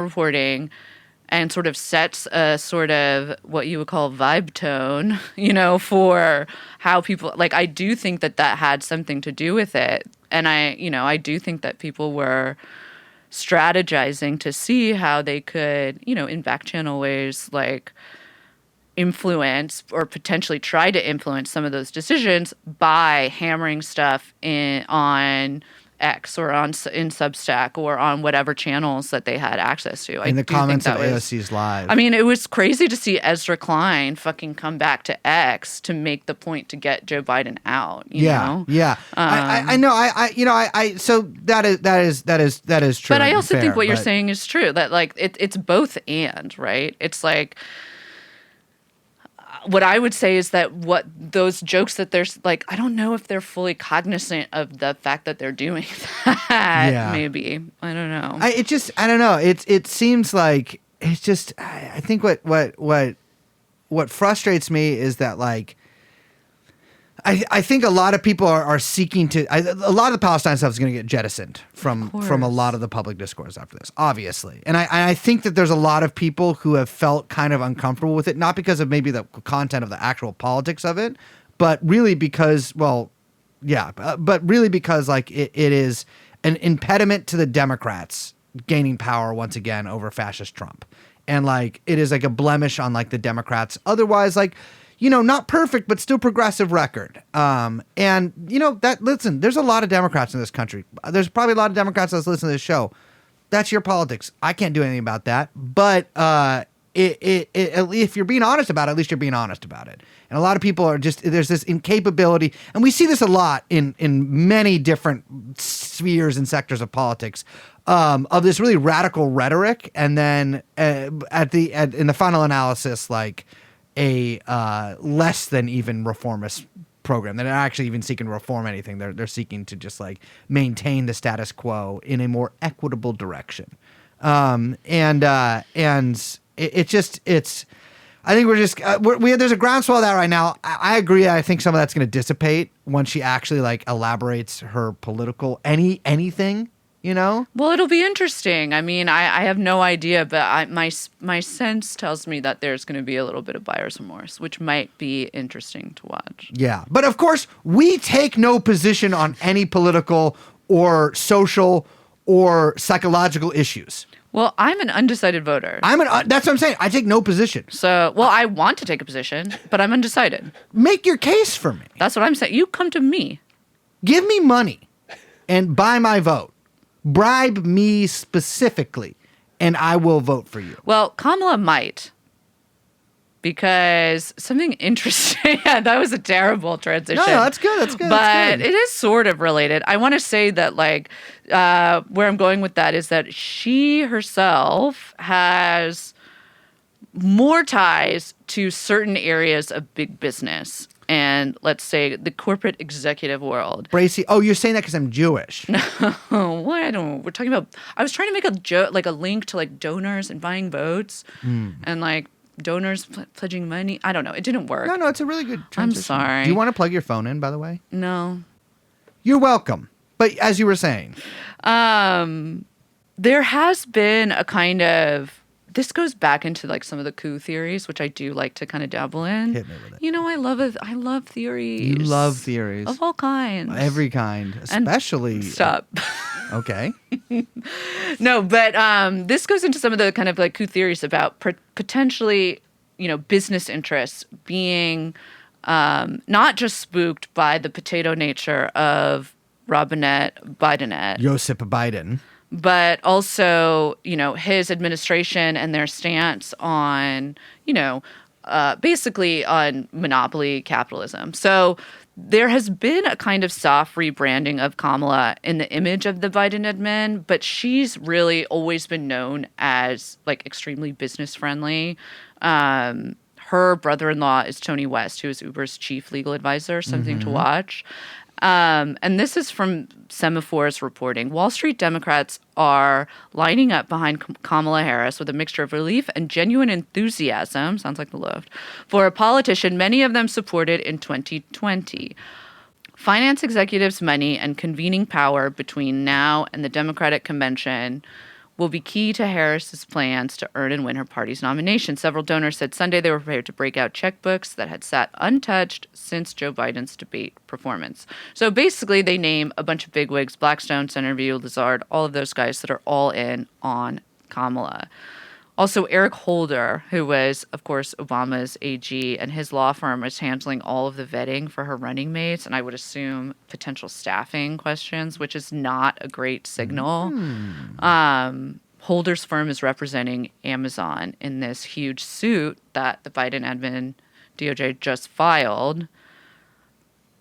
reporting, and sort of sets a sort of what you would call vibe tone, for how people like. I do think that had something to do with it, and I do think that people were strategizing to see how they could, in back channel ways, like influence or potentially try to influence some of those decisions by hammering stuff on X or in Substack or on whatever channels that they had access to. In the comments of AOC's Live. I mean, it was crazy to see Ezra Klein fucking come back to X to make the point to get Joe Biden out. You know? Yeah. I know. So that is true. But I also think what you're saying is true. That like it's both and, right? It's like. What I would say is that what those jokes that there's like, I don't know if they're fully cognizant of the fact that they're doing that. Yeah. Maybe. I don't know. I don't know. It seems like it's just, I think what frustrates me is that like, I think a lot of people are seeking to. A lot of the Palestine stuff is going to get jettisoned from a lot of the public discourse after this, obviously. And I think that there's a lot of people who have felt kind of uncomfortable with it, not because of maybe the content of the actual politics of it, but really because, but really because like it is an impediment to the Democrats gaining power once again over fascist Trump, and like it is like a blemish on like the Democrats. Otherwise, like. Not perfect, but still progressive record. And listen, there's a lot of Democrats in this country. There's probably a lot of Democrats that's listening to this show. That's your politics. I can't do anything about that. But if you're being honest about it, at least you're being honest about it. And a lot of people are just, there's this incapability. And we see this a lot in many different spheres and sectors of politics. Of this really radical rhetoric. And then in the final analysis, like, a less than even reformist program. They're not actually even seeking to reform anything. They're seeking to just like maintain the status quo in a more equitable direction. I think we're just there's a groundswell of that right now. I agree. I think some of that's going to dissipate when she actually like elaborates her political anything. Well, it'll be interesting. I mean, I have no idea, but my sense tells me that there's going to be a little bit of buyer's remorse, which might be interesting to watch. Yeah. But of course, we take no position on any political or social or psychological issues. Well, I'm an undecided voter. That's what I'm saying. I take no position. So, well, I want to take a position, but I'm undecided. Make your case for me. That's what I'm saying. You come to me. Give me money and buy my vote. Bribe me specifically, and I will vote for you. Well, Kamala might. Because something interesting, that was a terrible transition. No, that's good. That's good. But that's good. it is sort of related. I want to say that, like, where I'm going with that is that she herself has more ties to certain areas of big business and, let's say, the corporate executive world. Bracy, oh, you're saying that because I'm Jewish. Oh, well, I don't know. We're talking about, I was trying to make a link to, like, donors and buying votes and, like, donors pledging money. I don't know. It didn't work. No, it's a really good transition. I'm sorry. Do you want to plug your phone in, by the way? No. You're welcome. But as you were saying. There has been a kind of, this goes back into like some of the coup theories, which I do like to kind of dabble in. Hit me with it. You know, I love theories. You love theories. Of all kinds. Every kind. Especially. Stop. Okay. No, but this goes into some of the kind of like coup theories about potentially, you know, business interests being not just spooked by the potato nature of Robinette Bidenette. Joseph Biden. But also, you know, his administration and their stance on, you know, basically on monopoly capitalism. So there has been a kind of soft rebranding of Kamala in the image of the Biden admin, but she's really always been known as like extremely business friendly. Her brother-in-law is Tony West, who is Uber's chief legal advisor, something to watch. And this is from Semaphore's reporting. Wall Street Democrats are lining up behind Kamala Harris with a mixture of relief and genuine enthusiasm, sounds like the Luft, for a politician many of them supported in 2020. Finance executives' money and convening power between now and the Democratic convention will be key to Harris's plans to earn and win her party's nomination. Several donors said Sunday they were prepared to break out checkbooks that had sat untouched since Joe Biden's debate performance. So basically, they name a bunch of bigwigs, Blackstone, Centerview, Lazard, all of those guys that are all in on Kamala. Also, Eric Holder, who was, of course, Obama's AG, and his law firm is handling all of the vetting for her running mates, and I would assume potential staffing questions, which is not a great signal. Holder's firm is representing Amazon in this huge suit that the Biden admin DOJ just filed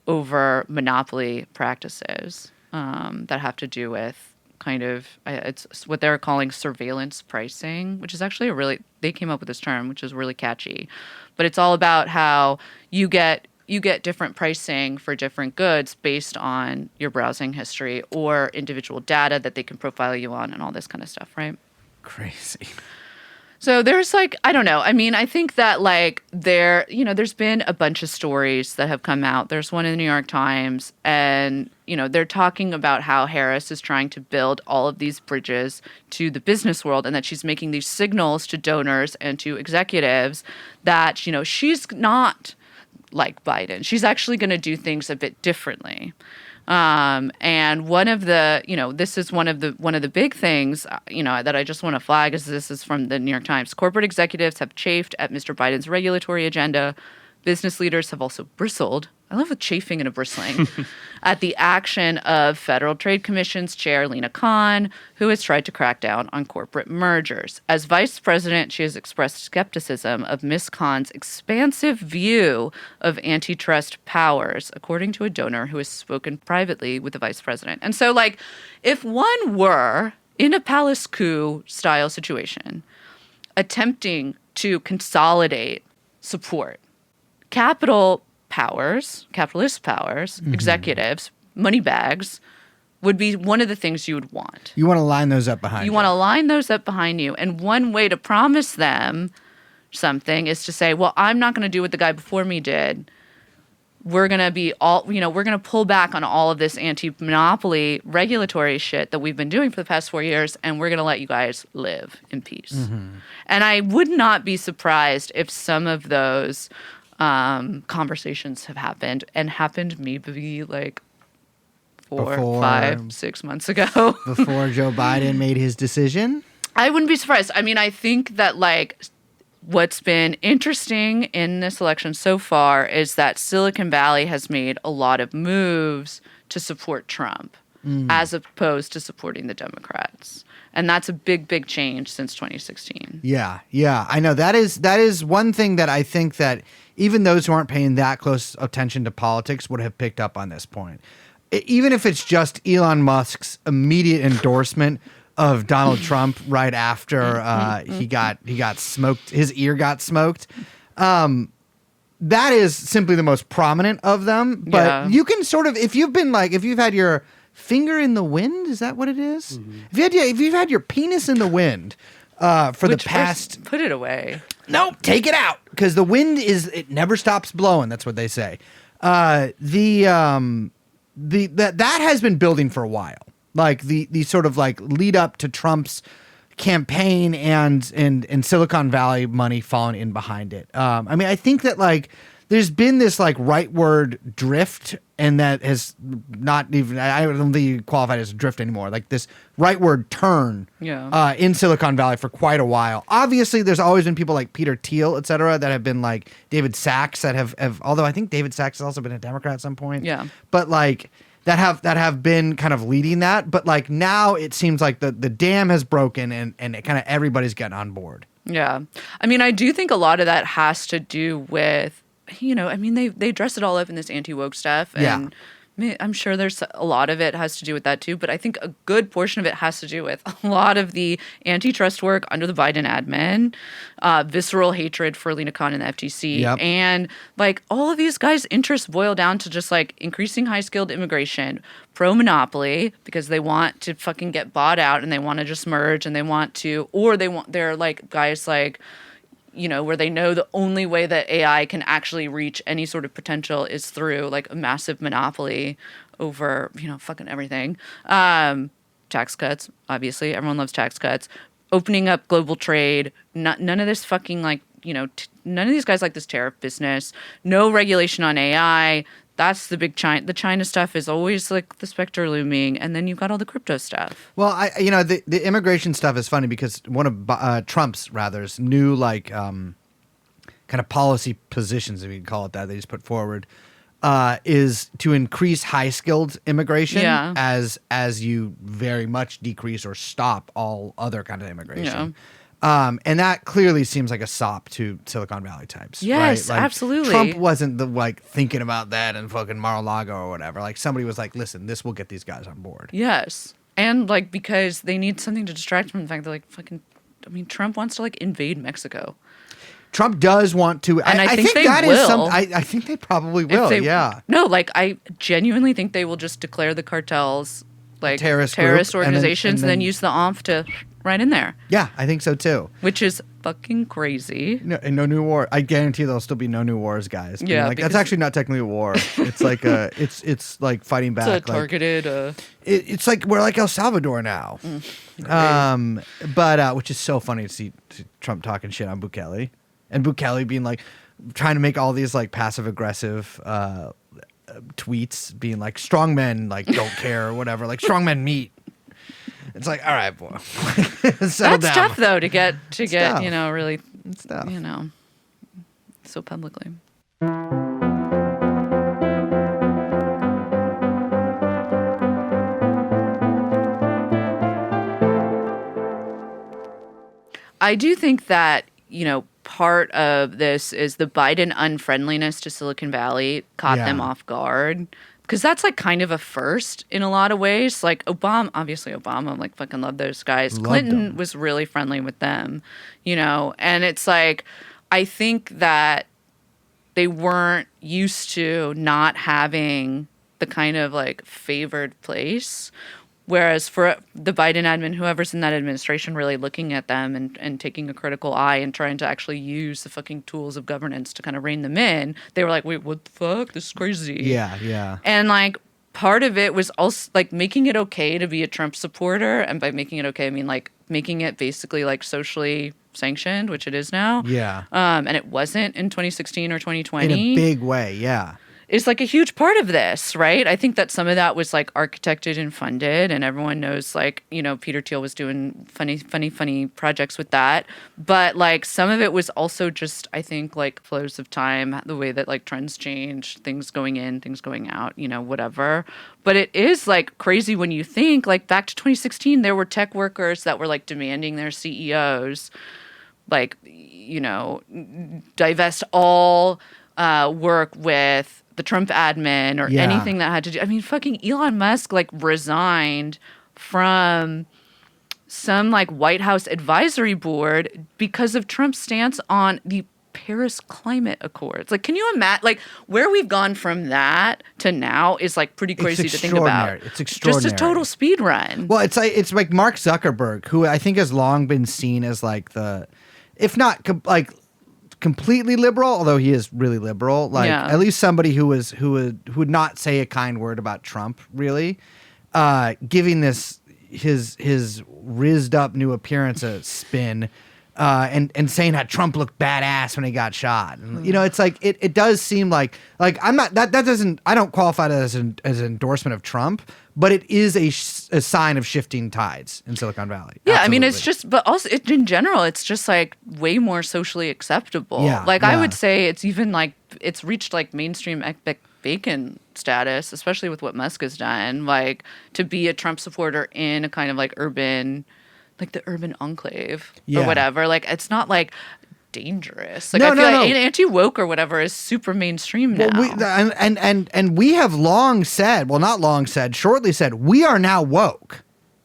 over monopoly practices that have to do with kind of, it's what they're calling surveillance pricing, which is actually they came up with this term, which is really catchy. But it's all about how you get different pricing for different goods based on your browsing history or individual data that they can profile you on and all this kind of stuff, right? Crazy. So there's like, I don't know. I mean, I think that like there's been a bunch of stories that have come out. There's one in the New York Times and, you know, they're talking about how Harris is trying to build all of these bridges to the business world and that she's making these signals to donors and to executives that, you know, she's not like Biden. She's actually going to do things a bit differently. And one of the, you know, this is one of the big things, you know, that I just want to flag is this is from the New York Times. Corporate executives have chafed at Mr. Biden's regulatory agenda. Business leaders have also bristled. I love a chafing and a bristling at the action of Federal Trade Commission's chair, Lena Khan, who has tried to crack down on corporate mergers. As vice president, she has expressed skepticism of Ms. Khan's expansive view of antitrust powers, according to a donor who has spoken privately with the vice president. And so, like, if one were in a palace coup style situation, attempting to consolidate support, capitalist powers, executives, money bags would be one of the things you would want. You want to line those up behind you. You want to line those up behind you. And one way to promise them something is to say, well, I'm not going to do what the guy before me did. We're going to be we're going to pull back on all of this anti-monopoly regulatory shit that we've been doing for the past 4 years, and we're going to let you guys live in peace. Mm-hmm. And I would not be surprised if some of those conversations have happened maybe like 4, 5, 6 months ago. Before Joe Biden made his decision? I wouldn't be surprised. I mean, I think that like what's been interesting in this election so far is that Silicon Valley has made a lot of moves to support Trump as opposed to supporting the Democrats. And that's a big, big change since 2016. Yeah, I know that is one thing that I think that even those who aren't paying that close attention to politics would have picked up on this point. Even if it's just Elon Musk's immediate endorsement of Donald Trump right after he got smoked, his ear got smoked. That is simply the most prominent of them. But you can sort of, if you've had your finger in the wind, is that what it is? If you've had your penis in the wind for the past, put it away. No, take it out, because the wind it never stops blowing. That's what they say. That has been building for a while. Like the sort of like lead up to Trump's campaign and Silicon Valley money falling in behind it. I mean, I think that like there's been this like rightward drift, and that has not even, I don't think you qualify it as a drift anymore. Like this rightward turn in Silicon Valley for quite a while. Obviously, there's always been people like Peter Thiel, et cetera, that have been like David Sachs that have although I think David Sachs has also been a Democrat at some point. Yeah. But like that have been kind of leading that. But like now it seems like the dam has broken and it kind of everybody's getting on board. Yeah. I mean, I do think a lot of that has to do with, I mean, they dress it all up in this anti-woke stuff. And I'm sure there's a lot of it has to do with that too. But I think a good portion of it has to do with a lot of the antitrust work under the Biden admin, visceral hatred for Lena Khan and the FTC. Yep. And like all of these guys' interests boil down to just like increasing high-skilled immigration, pro-monopoly, because they want to fucking get bought out and they want to just merge and they're like guys like, where they know the only way that AI can actually reach any sort of potential is through like a massive monopoly over, fucking everything. Tax cuts, obviously. Everyone loves tax cuts. Opening up global trade. None of this fucking like, none of these guys like this tariff business. No regulation on AI. That's the big China. The China stuff is always like the specter looming, and then you've got all the crypto stuff. Well, the immigration stuff is funny because one of Trump's new like kind of policy positions, if you can call it that, they just put forward, is to increase high-skilled immigration as you very much decrease or stop all other kind of immigration. Yeah. And that clearly seems like a sop to Silicon Valley types. Yes, right? Like, absolutely. Trump wasn't the like thinking about that in fucking Mar-a-Lago or whatever. Like somebody was like, listen, this will get these guys on board. Yes. And like because they need something to distract from the fact that like Trump wants to like invade Mexico. Trump does want to, and I think they that will. I think they probably will. No, like I genuinely think they will just declare the cartels like terrorist organizations and then use the OMF to right in there. Yeah, I think so too. Which is fucking crazy. No new war. I guarantee there'll still be no new wars, guys. Yeah, like that's actually not technically a war. It's like it's like fighting back. It's a targeted. It's like we're like El Salvador now. But which is so funny to see Trump talking shit on Bukele, and Bukele being like trying to make all these like passive aggressive tweets, being like strong men like don't care or whatever, like strong men meet. It's like, all right, boy. That's down. Tough though to get tough. Really it's tough. So publicly. I do think that, part of this is the Biden unfriendliness to Silicon Valley caught them off guard. Because that's like kind of a first in a lot of ways. Like Obama, like fucking love those guys. Clinton was really friendly with them, and it's like, I think that they weren't used to not having the kind of like favored place. Whereas for the Biden admin, whoever's in that administration really looking at them and taking a critical eye and trying to actually use the fucking tools of governance to kind of rein them in, they were like, wait, what the fuck? This is crazy. Yeah. And like part of it was also like making it okay to be a Trump supporter. And by making it okay, I mean like making it basically like socially sanctioned, which it is now. Yeah. And it wasn't in 2016 or 2020. In a big way, yeah. is like a huge part of this, right? I think that some of that was like architected and funded, and everyone knows like, Peter Thiel was doing funny projects with that. But like some of it was also just, I think, like flows of time, the way that like trends change, things going in, things going out, whatever. But it is like crazy when you think like back to 2016, there were tech workers that were like demanding their CEOs, like, divest all work with the Trump admin or anything that had to do. I mean, fucking Elon Musk like resigned from some like White House advisory board because of Trump's stance on the Paris Climate Accords. Like, can you imagine like where we've gone from that to now is like pretty crazy to think about. It's extraordinary. Just a total speed run. Well, it's like Mark Zuckerberg, who I think has long been seen as like if not completely liberal, although he is really liberal, at least somebody who would not say a kind word about Trump, really, giving his rizzed up new appearance a spin, and saying how Trump looked badass when he got shot. And, it's like it does seem like I'm not that doesn't, I don't qualify that as an endorsement of Trump, but it is a sign of shifting tides in Silicon Valley. Yeah, Absolutely. I mean, it's just, but also in general, it's just like way more socially acceptable. Yeah, I would say it's even like, it's reached like mainstream epic bacon status, especially with what Musk has done, like to be a Trump supporter in a kind of like urban, like the urban enclave or whatever. Like, it's not like dangerous. Like, I feel like anti-woke or whatever is super mainstream now. Well, and we have long said, well, not long said, shortly said, we are now woke.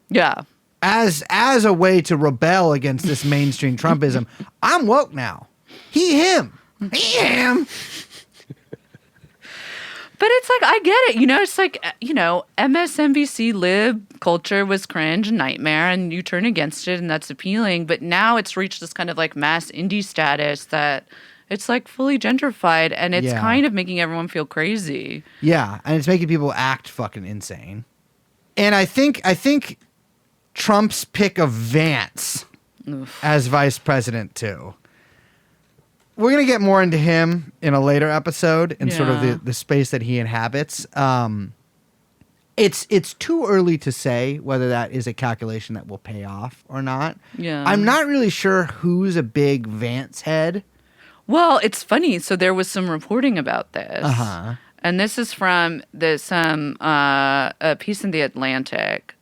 Yeah. As a way to rebel against this mainstream Trumpism. I'm woke now. Him. But it's like, I get it. It's like, MSNBC lib culture was cringe and nightmare, and you turn against it, and that's appealing. But now it's reached this kind of like mass indie status that it's like fully gentrified, and it's kind of making everyone feel crazy. Yeah, and it's making people act fucking insane. And I think Trump's pick of Vance as vice president, too. We're going to get more into him in a later episode in sort of the space that he inhabits. It's too early to say whether that is a calculation that will pay off or not. Yeah. I'm not really sure who's a big Vance head. Well, it's funny. So there was some reporting about this. Uh-huh. And this is from a piece in The Atlantic,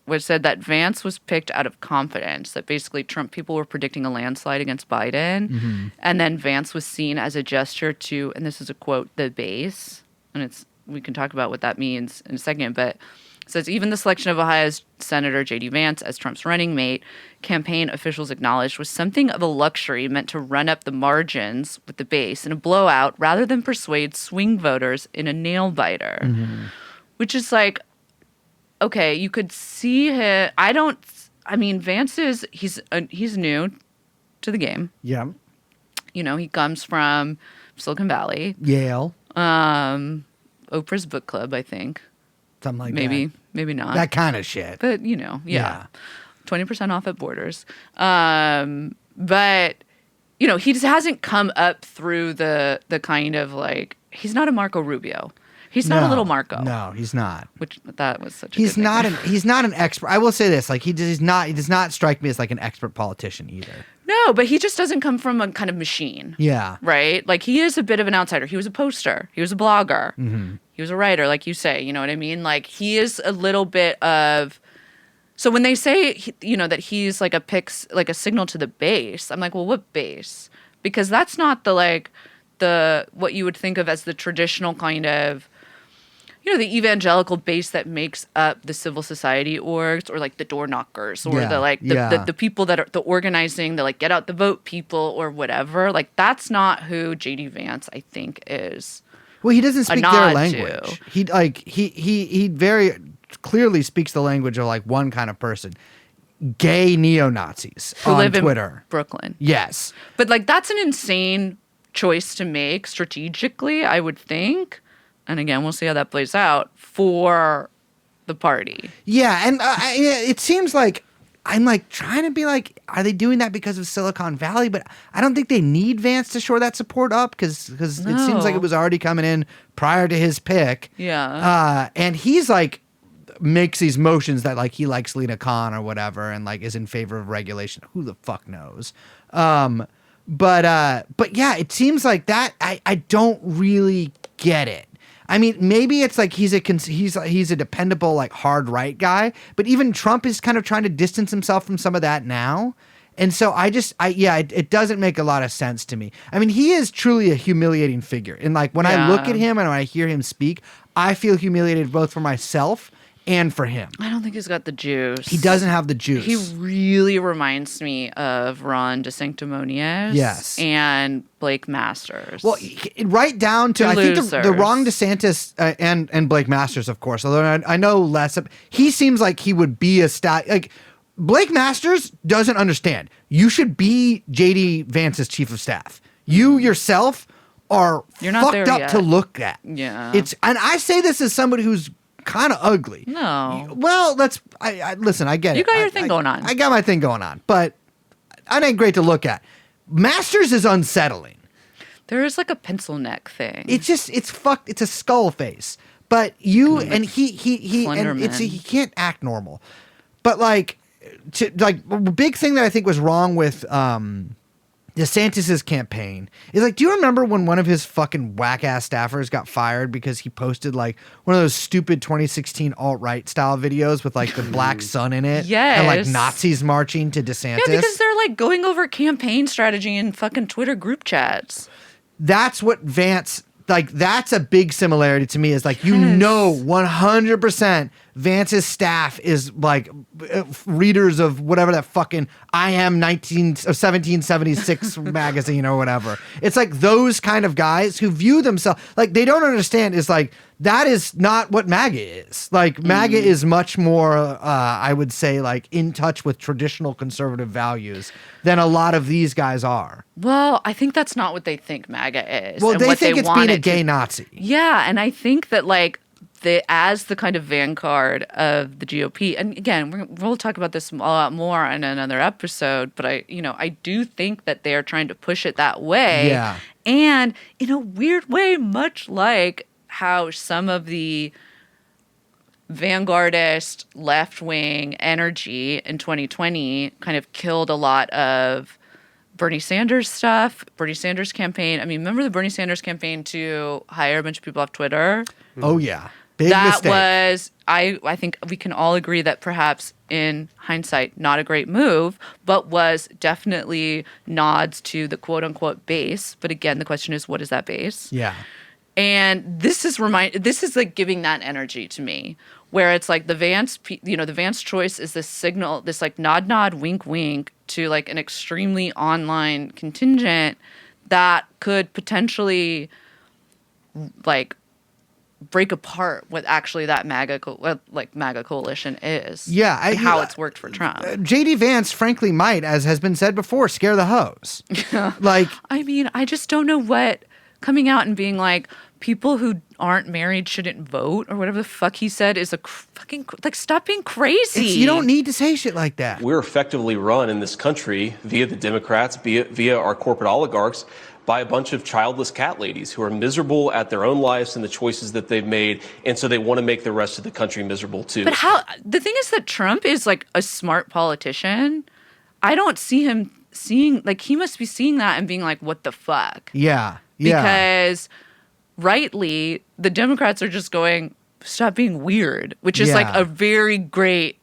which said that Vance was picked out of confidence, that basically Trump people were predicting a landslide against Biden. Mm-hmm. And then Vance was seen as a gesture to, and this is a quote, the base. And we can talk about what that means in a second, but it says, even the selection of Ohio's Senator J.D. Vance as Trump's running mate, campaign officials acknowledged, was something of a luxury meant to run up the margins with the base in a blowout rather than persuade swing voters in a nail-biter. Mm-hmm. Which is like, okay, you could see him. Vance he's new to the game. Yeah. He comes from Silicon Valley. Yale. Oprah's book club, I think. Something like maybe, that. Maybe not. That kind of shit. But, 20% off at Borders. But, he just hasn't come up through the kind of like, he's not a Marco Rubio. He's not a little Marco. No, he's not. Which that was such a he's good not thing. he's not an expert. I will say this, like he does not strike me as like an expert politician either. No, but he just doesn't come from a kind of machine. Yeah. Right? Like he is a bit of an outsider. He was a poster. He was a blogger. Mm-hmm. He was a writer, like you say, you know what I mean? Like he is a little bit of, so when they say, that he's like a signal to the base, I'm like, well, what base? Because that's not the what you would think of as the traditional kind of, the evangelical base that makes up the civil society orgs, or like the door knockers, or the people that are the organizing, the like get out the vote people or whatever. Like that's not who JD Vance, I think, is. Well, he doesn't speak their language. To. He very clearly speaks the language of like one kind of person. Gay neo-Nazis who on live Twitter. In Brooklyn. Yes. But like that's an insane choice to make strategically, I would think. And again, we'll see how that plays out for the party. Yeah, and it seems like I'm like trying to be like, are they doing that because of Silicon Valley? But I don't think they need Vance to shore that support up because it seems like it was already coming in prior to his pick. Yeah. And he's like makes these motions that like he likes Lena Khan or whatever and like is in favor of regulation. Who the fuck knows? But yeah, it seems like that. I don't really get it. I mean, maybe it's like he's a dependable, like hard right guy, but even Trump is kind of trying to distance himself from some of that now. And so it doesn't make a lot of sense to me. I mean, he is truly a humiliating figure. And like when I look at him and when I hear him speak, I feel humiliated both for myself and for him. I don't think he's got the juice. He doesn't have the juice. He really reminds me of Ron DeSanctimonious. Yes. And Blake Masters. Well, right down to, I think the Ron DeSantis and Blake Masters, of course, although I know less. He seems like he would be like Blake Masters doesn't understand. You should be JD Vance's chief of staff. You yourself are fucked up to look at. Yeah. And I say this as somebody who's kind of ugly. No. Well, listen, I get it. You got your thing going on. I got my thing going on, but it ain't great to look at. Masters is unsettling. There is like a pencil neck thing. It's fucked. It's a skull face. But you and he and he can't act normal. But like big thing that I think was wrong with DeSantis's campaign is like, do you remember when one of his fucking whack ass staffers got fired because he posted like one of those stupid 2016 alt-right style videos with like the black sun in it? Yes. And like Nazis marching to DeSantis? Yeah, because they're like going over campaign strategy in fucking Twitter group chats. That's what Vance, like that's a big similarity to me is like, you know, 100% Vance's staff is like readers of whatever that fucking I Am 1776 magazine or whatever. It's like those kind of guys who view themselves like they don't understand is like that is not what MAGA is. Like MAGA is much more, I would say, like in touch with traditional conservative values than a lot of these guys are. Well, I think that's not what they think MAGA is. Well, they think it's being a gay Nazi. Yeah, and I think that like as the kind of vanguard of the GOP, and again, we'll talk about this a lot more in another episode, but I do think that they are trying to push it that way. Yeah. And in a weird way, much like how some of the vanguardist left-wing energy in 2020 kind of killed a lot of Bernie Sanders stuff, Bernie Sanders campaign. I mean, remember the Bernie Sanders campaign to hire a bunch of people off Twitter? Oh, yeah. Big that mistake. Was, I think we can all agree that perhaps in hindsight, not a great move, but was definitely nods to the quote unquote base. But again, the question is, what is that base? Yeah. And this is like giving that energy to me, where it's like the Vance choice is this signal, this like nod, wink, wink to like an extremely online contingent that could potentially like break apart what actually that MAGA coalition is. Yeah. And how it's worked for Trump. JD Vance, frankly, might, as has been said before, scare the hoes. Like, I mean, I just don't know what coming out and being like, people who aren't married shouldn't vote or whatever the fuck he said is a fucking, like, stop being crazy. You don't need to say shit like that. We're effectively run in this country via the Democrats, via our corporate oligarchs, by a bunch of childless cat ladies who are miserable at their own lives and the choices that they've made, and so they want to make the rest of the country miserable too. But the thing is that Trump is like a smart politician. I don't see him seeing, like, he must be seeing that and being like, what the fuck? Yeah. Because rightly, the Democrats are just going, stop being weird, which is like a very great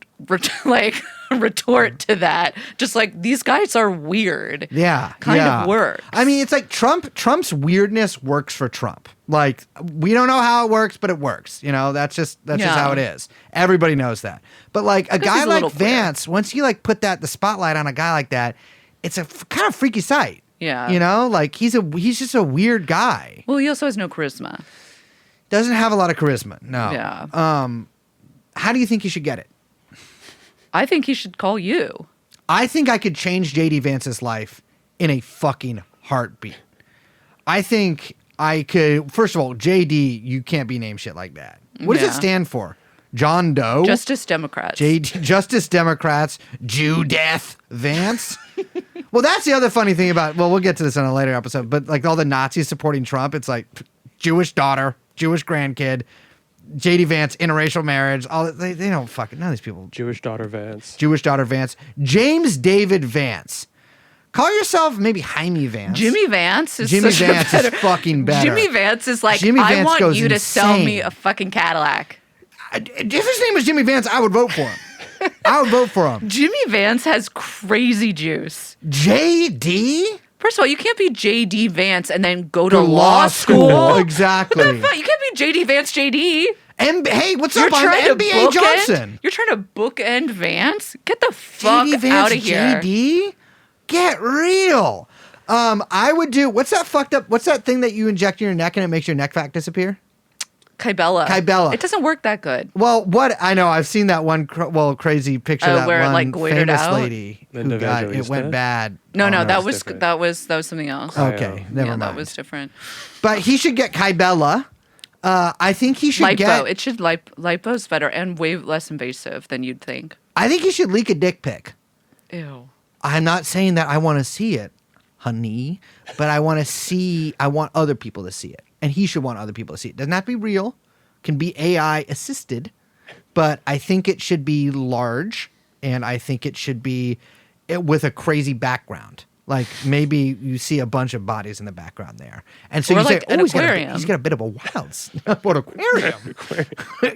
retort to that. Just like, these guys are weird. Yeah. Kind of works. I mean, it's like Trump's weirdness works for Trump. Like, we don't know how it works, but it works. You know, that's just how it is. Everybody knows that. But like a guy like Vance, once you like put the spotlight on a guy like that, it's a kind of freaky sight. Yeah. You know, like he's just a weird guy. Well, he also has no charisma. Doesn't have a lot of charisma. No. Yeah. How do you think he should get it? I think he should call you. I think I could change JD Vance's life in a fucking heartbeat. I think I could. First of all, JD, you can't be named shit like that. What does it stand for? John Doe, Justice Democrats. Justice Democrats, Jew death, Vance. Well, that's the other funny thing about. Well, we'll get to this in a later episode. But like all the Nazis supporting Trump, it's like Jewish daughter, Jewish grandkid, JD Vance, interracial marriage. All they don't fucking none of these people. Jewish daughter Vance. Jewish daughter Vance, James David Vance. Call yourself maybe Jaime Vance. Jimmy Vance is Jimmy such Vance a better, is fucking better. Jimmy Vance is like, Jimmy I Vance want goes you to sell me insane. a fucking Cadillac. If his name was Jimmy Vance, I would vote for him. I would vote for him. Jimmy Vance has crazy juice. JD? First of all, you can't be JD Vance and then go to law school. Exactly. What the fuck? You can't be JD Vance JD. Hey, what's You're up? I'm trying to NBA Johnson. You're trying to bookend Vance? Get the fuck JD Vance, out of here. JD? Get real. I would do, what's that fucked up, what's that thing that you inject in your neck and it makes your neck fat disappear? Kybella. It doesn't work that good. Well, what I know, I've seen that one crazy picture of that where it, one like, goitered famous out? lady who Linda got it Evangelista? went bad. No, on her. that was different. something else. Okay, never Yeah, mind. that was different. But he should get Kybella. I think he should Lipo. get. It should lipo's better and way less invasive than you'd think. I think he should leak a dick pic. Ew. I'm not saying that I want to see it, honey, but I want other people to see it. And he should want other people to see it. Doesn't have to be real, can be AI assisted, but I think it should be large and I think it should be with a crazy background. Like maybe you see a bunch of bodies in the background there. And so Or you like say, an aquarium. he's got a bit of a what aquarium?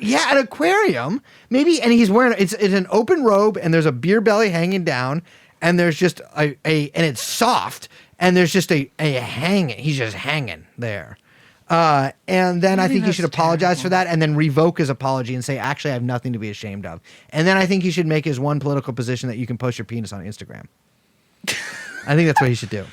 Yeah, an aquarium. Maybe, and he's wearing, it's an open robe and there's a beer belly hanging down and there's just and it's soft and there's just a hanging. He's just hanging there. And then I think he should apologize for that and then revoke his apology and say, actually, I have nothing to be ashamed of. And then I think he should make his one political position that you can post your penis on Instagram. I think that's what he should do.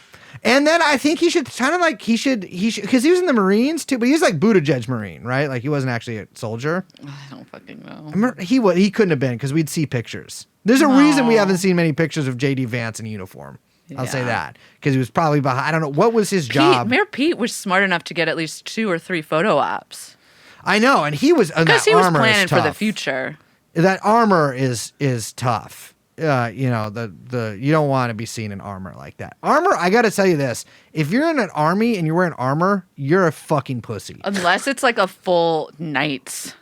And then I think he should kind of like, he should, because he was in the Marines too, but he's like Buttigieg Marine, right? Like he wasn't actually a soldier. I don't fucking know. I remember he couldn't have been because we'd see pictures. There's a reason we haven't seen many pictures of JD Vance in uniform. I'll say Yeah. that because he was probably behind. I don't know what was his job. Mayor Pete was smart enough to get at least 2 or 3 photo ops I know, and he was because he was planning for the future. That armor is tough. You know, the you don't want to be seen in armor like that. Armor, I got to tell you this: if you're in an army and you're wearing armor, you're a fucking pussy. Unless it's like a full knight's.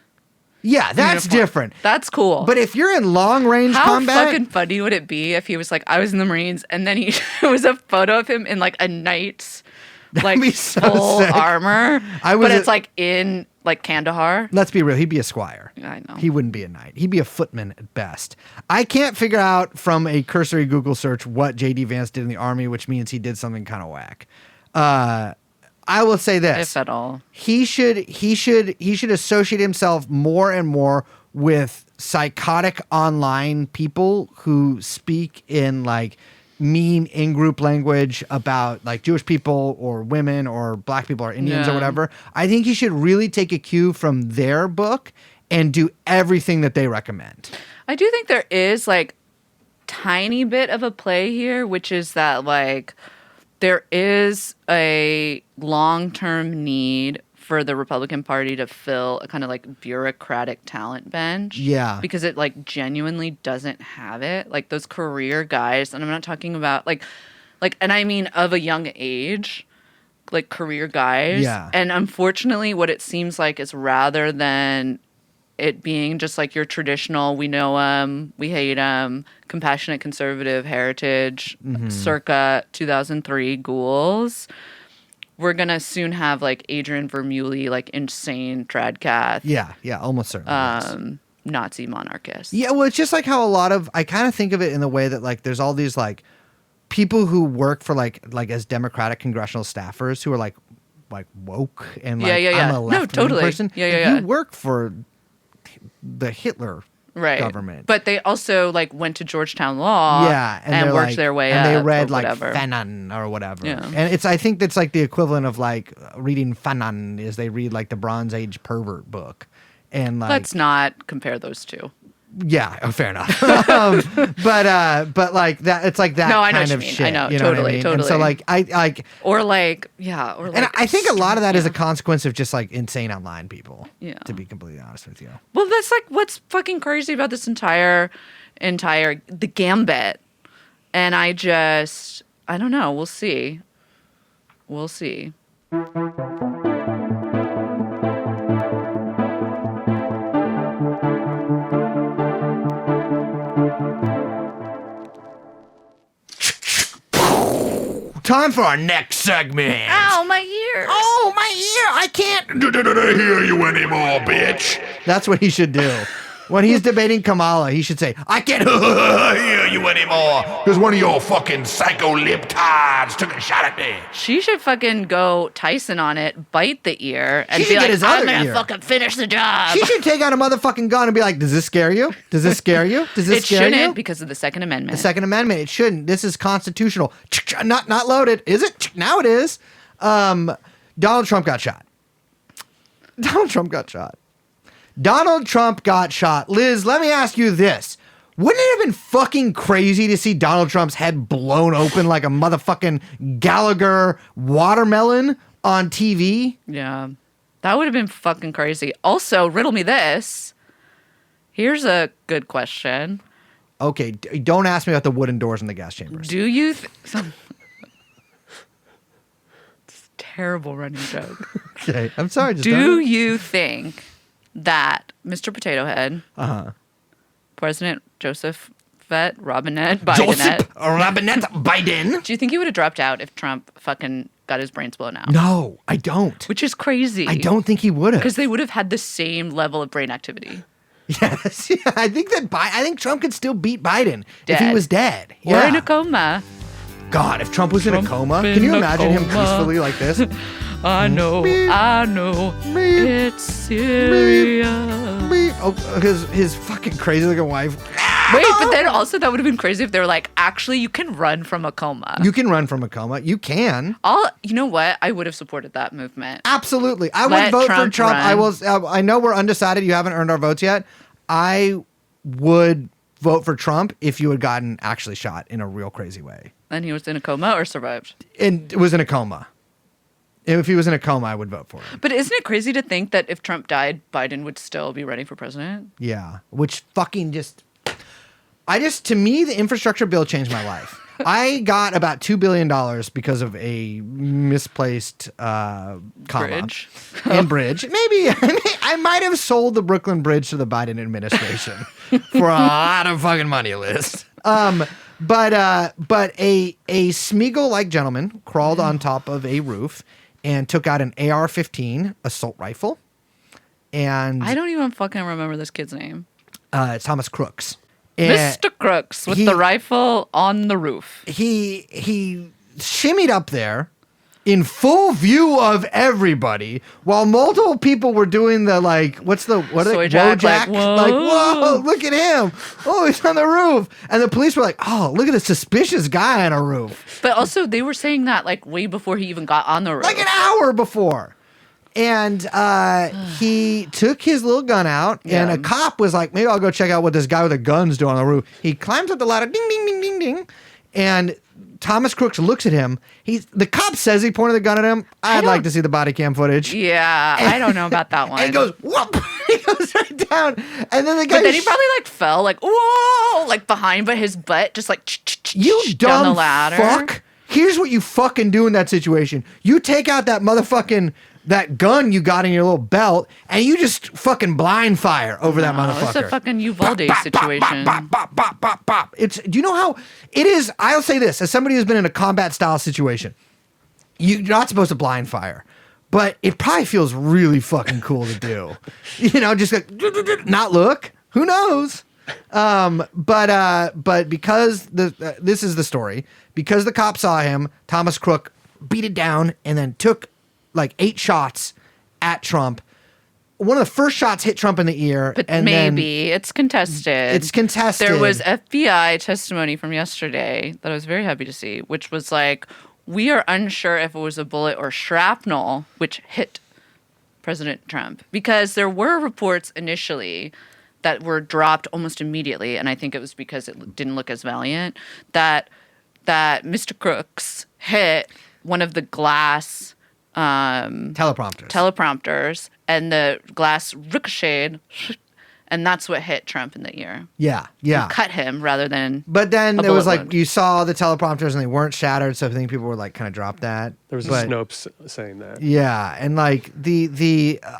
Yeah, that's uniform. different. That's cool. But if you're in long range How combat, fucking funny would it be if he was like, I was in the Marines, and then it was a photo of him in like a knight's like be so full sick. armor, but it's like in like Kandahar. let's be real, he'd be a squire. I know. He wouldn't be a knight. He'd be a footman at best. I can't figure out from a cursory Google search what JD Vance did in the army, which means he did something kind of whack. I will say this: If at all. he should associate himself more and more with psychotic online people who speak in like mean in-group language about like Jewish people or women or black people or Indians or Yeah. whatever. I think he should really take a cue from their book and do everything that they recommend. I do think there is like tiny bit of a play here, which is that like there is a long-term need for the Republican Party to fill a kind of like bureaucratic talent bench. Yeah. Because it like genuinely doesn't have it. Like those career guys, and I'm not talking about like and I mean of a young age, like career guys. Yeah. And unfortunately what it seems like is rather than it being just like your traditional, we know them, we hate them, compassionate conservative heritage, circa 2003 ghouls. We're going to soon have like Adrian Vermeulen, like insane tradcath, Yeah, almost certainly. yes. Nazi monarchist. Yeah, well, it's just like how I kind of think of it in the way that like there's all these like people who work for like as Democratic congressional staffers who are like woke and like Yeah. I'm a No, left-wing totally. person. Yeah. You work for the Hitler government. But they also like went to Georgetown Law and they're, worked like- their way and up. they read or like whatever. Fanon or whatever. Yeah. And I think that's like the equivalent of like reading Fanon is they read like the Bronze Age pervert book. And like Let's not compare those two. Yeah, fair enough. But like that, it's like that No, I know kind what of you mean. shit. I know, you know what I totally, mean? totally. And so like or like, yeah, or like. and I think a lot of that is a yeah. consequence of just like insane online people. Yeah. To be completely honest with you. Well, that's like what's fucking crazy about this entire the gambit. And I don't know. We'll see. We'll see. Time for our next segment. Ow, my ears. Oh, my ear! I can't hear you anymore, bitch. That's what he should do. When he's debating Kamala, he should say, I can't hear you anymore. Because one of your fucking psycho libtards took a shot at me. She should fucking go Tyson on it, bite the ear, and She be should get like, his I'm other gonna ear. fucking finish the job. She should take out a motherfucking gun and be like, does this scare you? Does this scare you? Does this It scare shouldn't you? because of the Second Amendment. The Second Amendment, it shouldn't. This is constitutional. Not loaded. Is it? Now it is. Donald Trump got shot. Donald Trump got shot. Donald Trump got shot. Liz, let me ask you this. Wouldn't it have been fucking crazy to see Donald Trump's head blown open like a motherfucking Gallagher watermelon on TV? Yeah. That would have been fucking crazy. Also, riddle me this. Here's a good question. Okay, don't ask me about the wooden doors in the gas chambers. Do you... It's a terrible running joke. Okay, I'm sorry. Just Do don't- you think that Mr. Potato Head, President Joseph Robinette Joseph Biden, Robinette Biden? do you think he would have dropped out if Trump fucking got his brains blown out? No, I don't. Which is crazy. I don't think he would have. Because they would have had the same level of brain activity. Yes, yeah, I think Trump could still beat Biden if he Dead. was dead. Or Yeah. in a coma. God, if Trump was in a Trump coma, in can you a imagine him coma. peacefully like this? I know, it's serious. Oh, his fucking crazy looking wife. Wait, but then also that would have been crazy if they were like, actually, you can run from a coma. You can run from a coma. You can. You know what? I would have supported that movement. Absolutely. I would Let vote for Trump Trump. run. I will. I know we're undecided. You haven't earned our votes yet. I would vote for Trump if you had gotten actually shot in a real crazy way. And he was in a coma or survived. And it was in a coma. If he was in a coma, I would vote for him. But isn't it crazy to think that if Trump died, Biden would still be running for president? Yeah. Which fucking to me, the infrastructure bill changed my life. I got about $2 billion because of a misplaced comma. Bridge. And bridge. Maybe I might have sold the Brooklyn Bridge to the Biden administration for a lot of fucking money, Liz. But a Smeagol-like gentleman crawled on top of a roof and took out an AR-15 assault rifle. And I don't even fucking remember this kid's name. it's Thomas Crooks. And Mr. Crooks with the rifle on the roof. He shimmied up there in full view of everybody while multiple people were doing the Soy jack, like, whoa. Like, whoa, look at him. Oh, he's on the roof. And the police were like, oh, look at this suspicious guy on a roof. But also, they were saying that like way before he even got on the roof. Like an hour before. And he took his little gun out, and a cop was like, maybe I'll go check out what this guy with the gun's doing on the roof. He climbs up the ladder, ding, ding, ding, ding, ding. And Thomas Crooks looks at him. The cop says he pointed the gun at him. I'd like to see the body cam footage. Yeah, I don't know about that one. And he goes, whoop. He goes right down. And then the guy. But then he probably like fell like, whoa, like behind, but his butt just like You down dumb the ladder. fuck. Here's what you fucking do in that situation. You take out that motherfucking that gun you got in your little belt, and you just fucking blind fire over that motherfucker. It's a fucking Uvalde situation. Do you know how it is? I'll say this as somebody who's been in a combat style situation. You're not supposed to blind fire, but it probably feels really fucking cool to do. You know, just like not look. Who knows? But because this is the story. Because the cop saw him, Thomas Crook beat it down and then took like 8 shots at Trump. One of the first shots hit Trump in the ear. But and maybe it's contested. It's contested. There was FBI testimony from yesterday that I was very happy to see, which was like, we are unsure if it was a bullet or shrapnel which hit President Trump. Because there were reports initially that were dropped almost immediately, and I think it was because it didn't look as valiant, that Mr. Crooks hit one of the glass teleprompters, and the glass ricocheted, and that's what hit Trump in the ear. Yeah. Cut him rather than. But then a there was bullet like wound. you saw the teleprompters and they weren't shattered, so I think people were like kind of dropped that. There was But- a Snopes saying that. Yeah, and like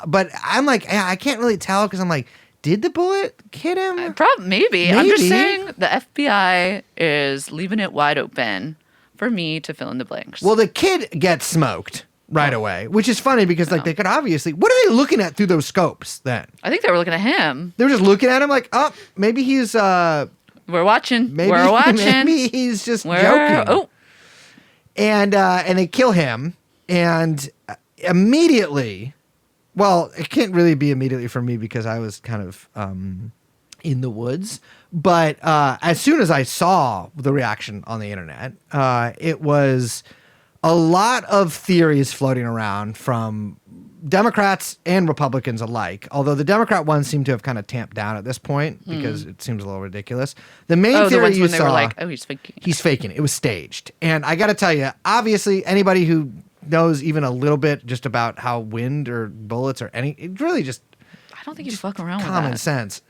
but I'm like I can't really tell because I'm like, did the bullet hit him? Maybe. I'm just Maybe. saying the FBI is leaving it wide open for me to fill in the blanks. Well, the kid gets smoked right away, which is funny because like they could obviously. What are they looking at through those scopes then? I think they were looking at him. They were just looking at him like, oh, maybe he's We're watching. maybe We're watching. maybe he's just joking. Oh, And they kill him, and immediately, well, it can't really be immediately for me because I was kind of in the woods. But as soon as I saw the reaction on the internet, it was a lot of theories floating around from Democrats and Republicans alike. Although the Democrat ones seem to have kind of tamped down at this point because it seems a little ridiculous. The main the theory ones you when they saw, were like, "Oh, he's faking." he's faking it. It was staged. And I got to tell you, obviously, anybody who knows even a little bit just about how wind or bullets or it really just I don't think you fuck around with common that. sense.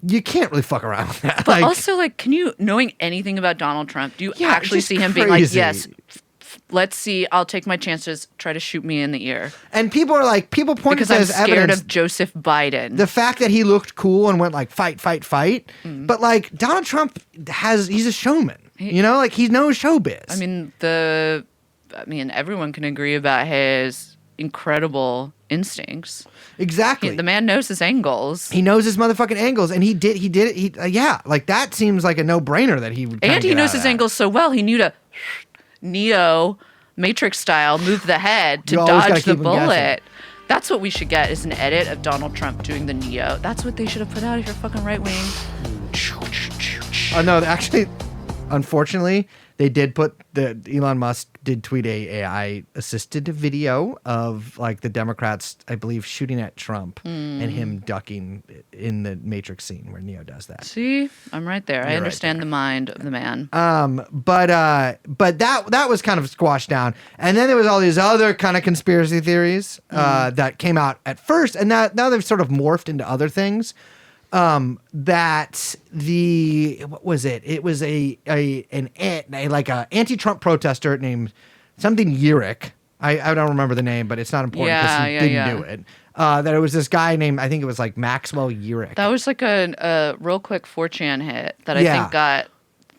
You can't really fuck around with that. But also, like, can you, knowing anything about Donald Trump, do you Yeah, actually just see him being like, crazy. yes, let's see, I'll take my chances, try to shoot me in the ear. And people point Because to I'm as scared evidence of Joseph Biden. the fact that he looked cool and went like fight. But like Donald Trump he's a showman. Like he knows showbiz. I mean, everyone can agree about his incredible instincts. exactly. The man knows his angles. He knows his motherfucking angles, and he did it. Like that seems like a no-brainer that he would. kinda And he get knows out of his that. angles so well, he knew to Neo Matrix style move the head to You always gotta dodge the keep 'em guessing. bullet. That's what we should get is an edit of Donald Trump doing the Neo. That's what they should have put out if you're fucking right wing. Oh no, actually, unfortunately, they did put Elon Musk did tweet a AI assisted video of like the Democrats, I believe, shooting at Trump and him ducking in the Matrix scene where Neo does that. See, I'm right there. I right understand the mind of the man. But that was kind of squashed down, and then there was all these other kind of conspiracy theories that came out at first, and now they've sort of morphed into other things. That what was it? It was an anti-Trump protester named something Yerrick. I don't remember the name, but it's not important because he didn't do it. That it was this guy named, I think it was like Maxwell Yerrick. That was like a real quick 4chan hit that I think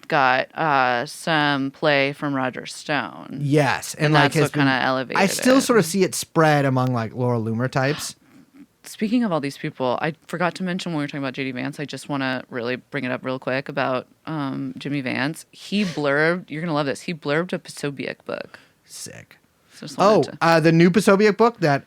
got some play from Roger Stone. Yes, And like that's what kind of elevated I still it. sort of see it spread among like Laura Loomer types. Speaking of all these people, I forgot to mention when we were talking about JD Vance, I just want to really bring it up real quick about Jimmy Vance. He blurbed, you're going to love this, he blurbed a Posobiec book. Sick. So just wanted to- The new Posobiec book that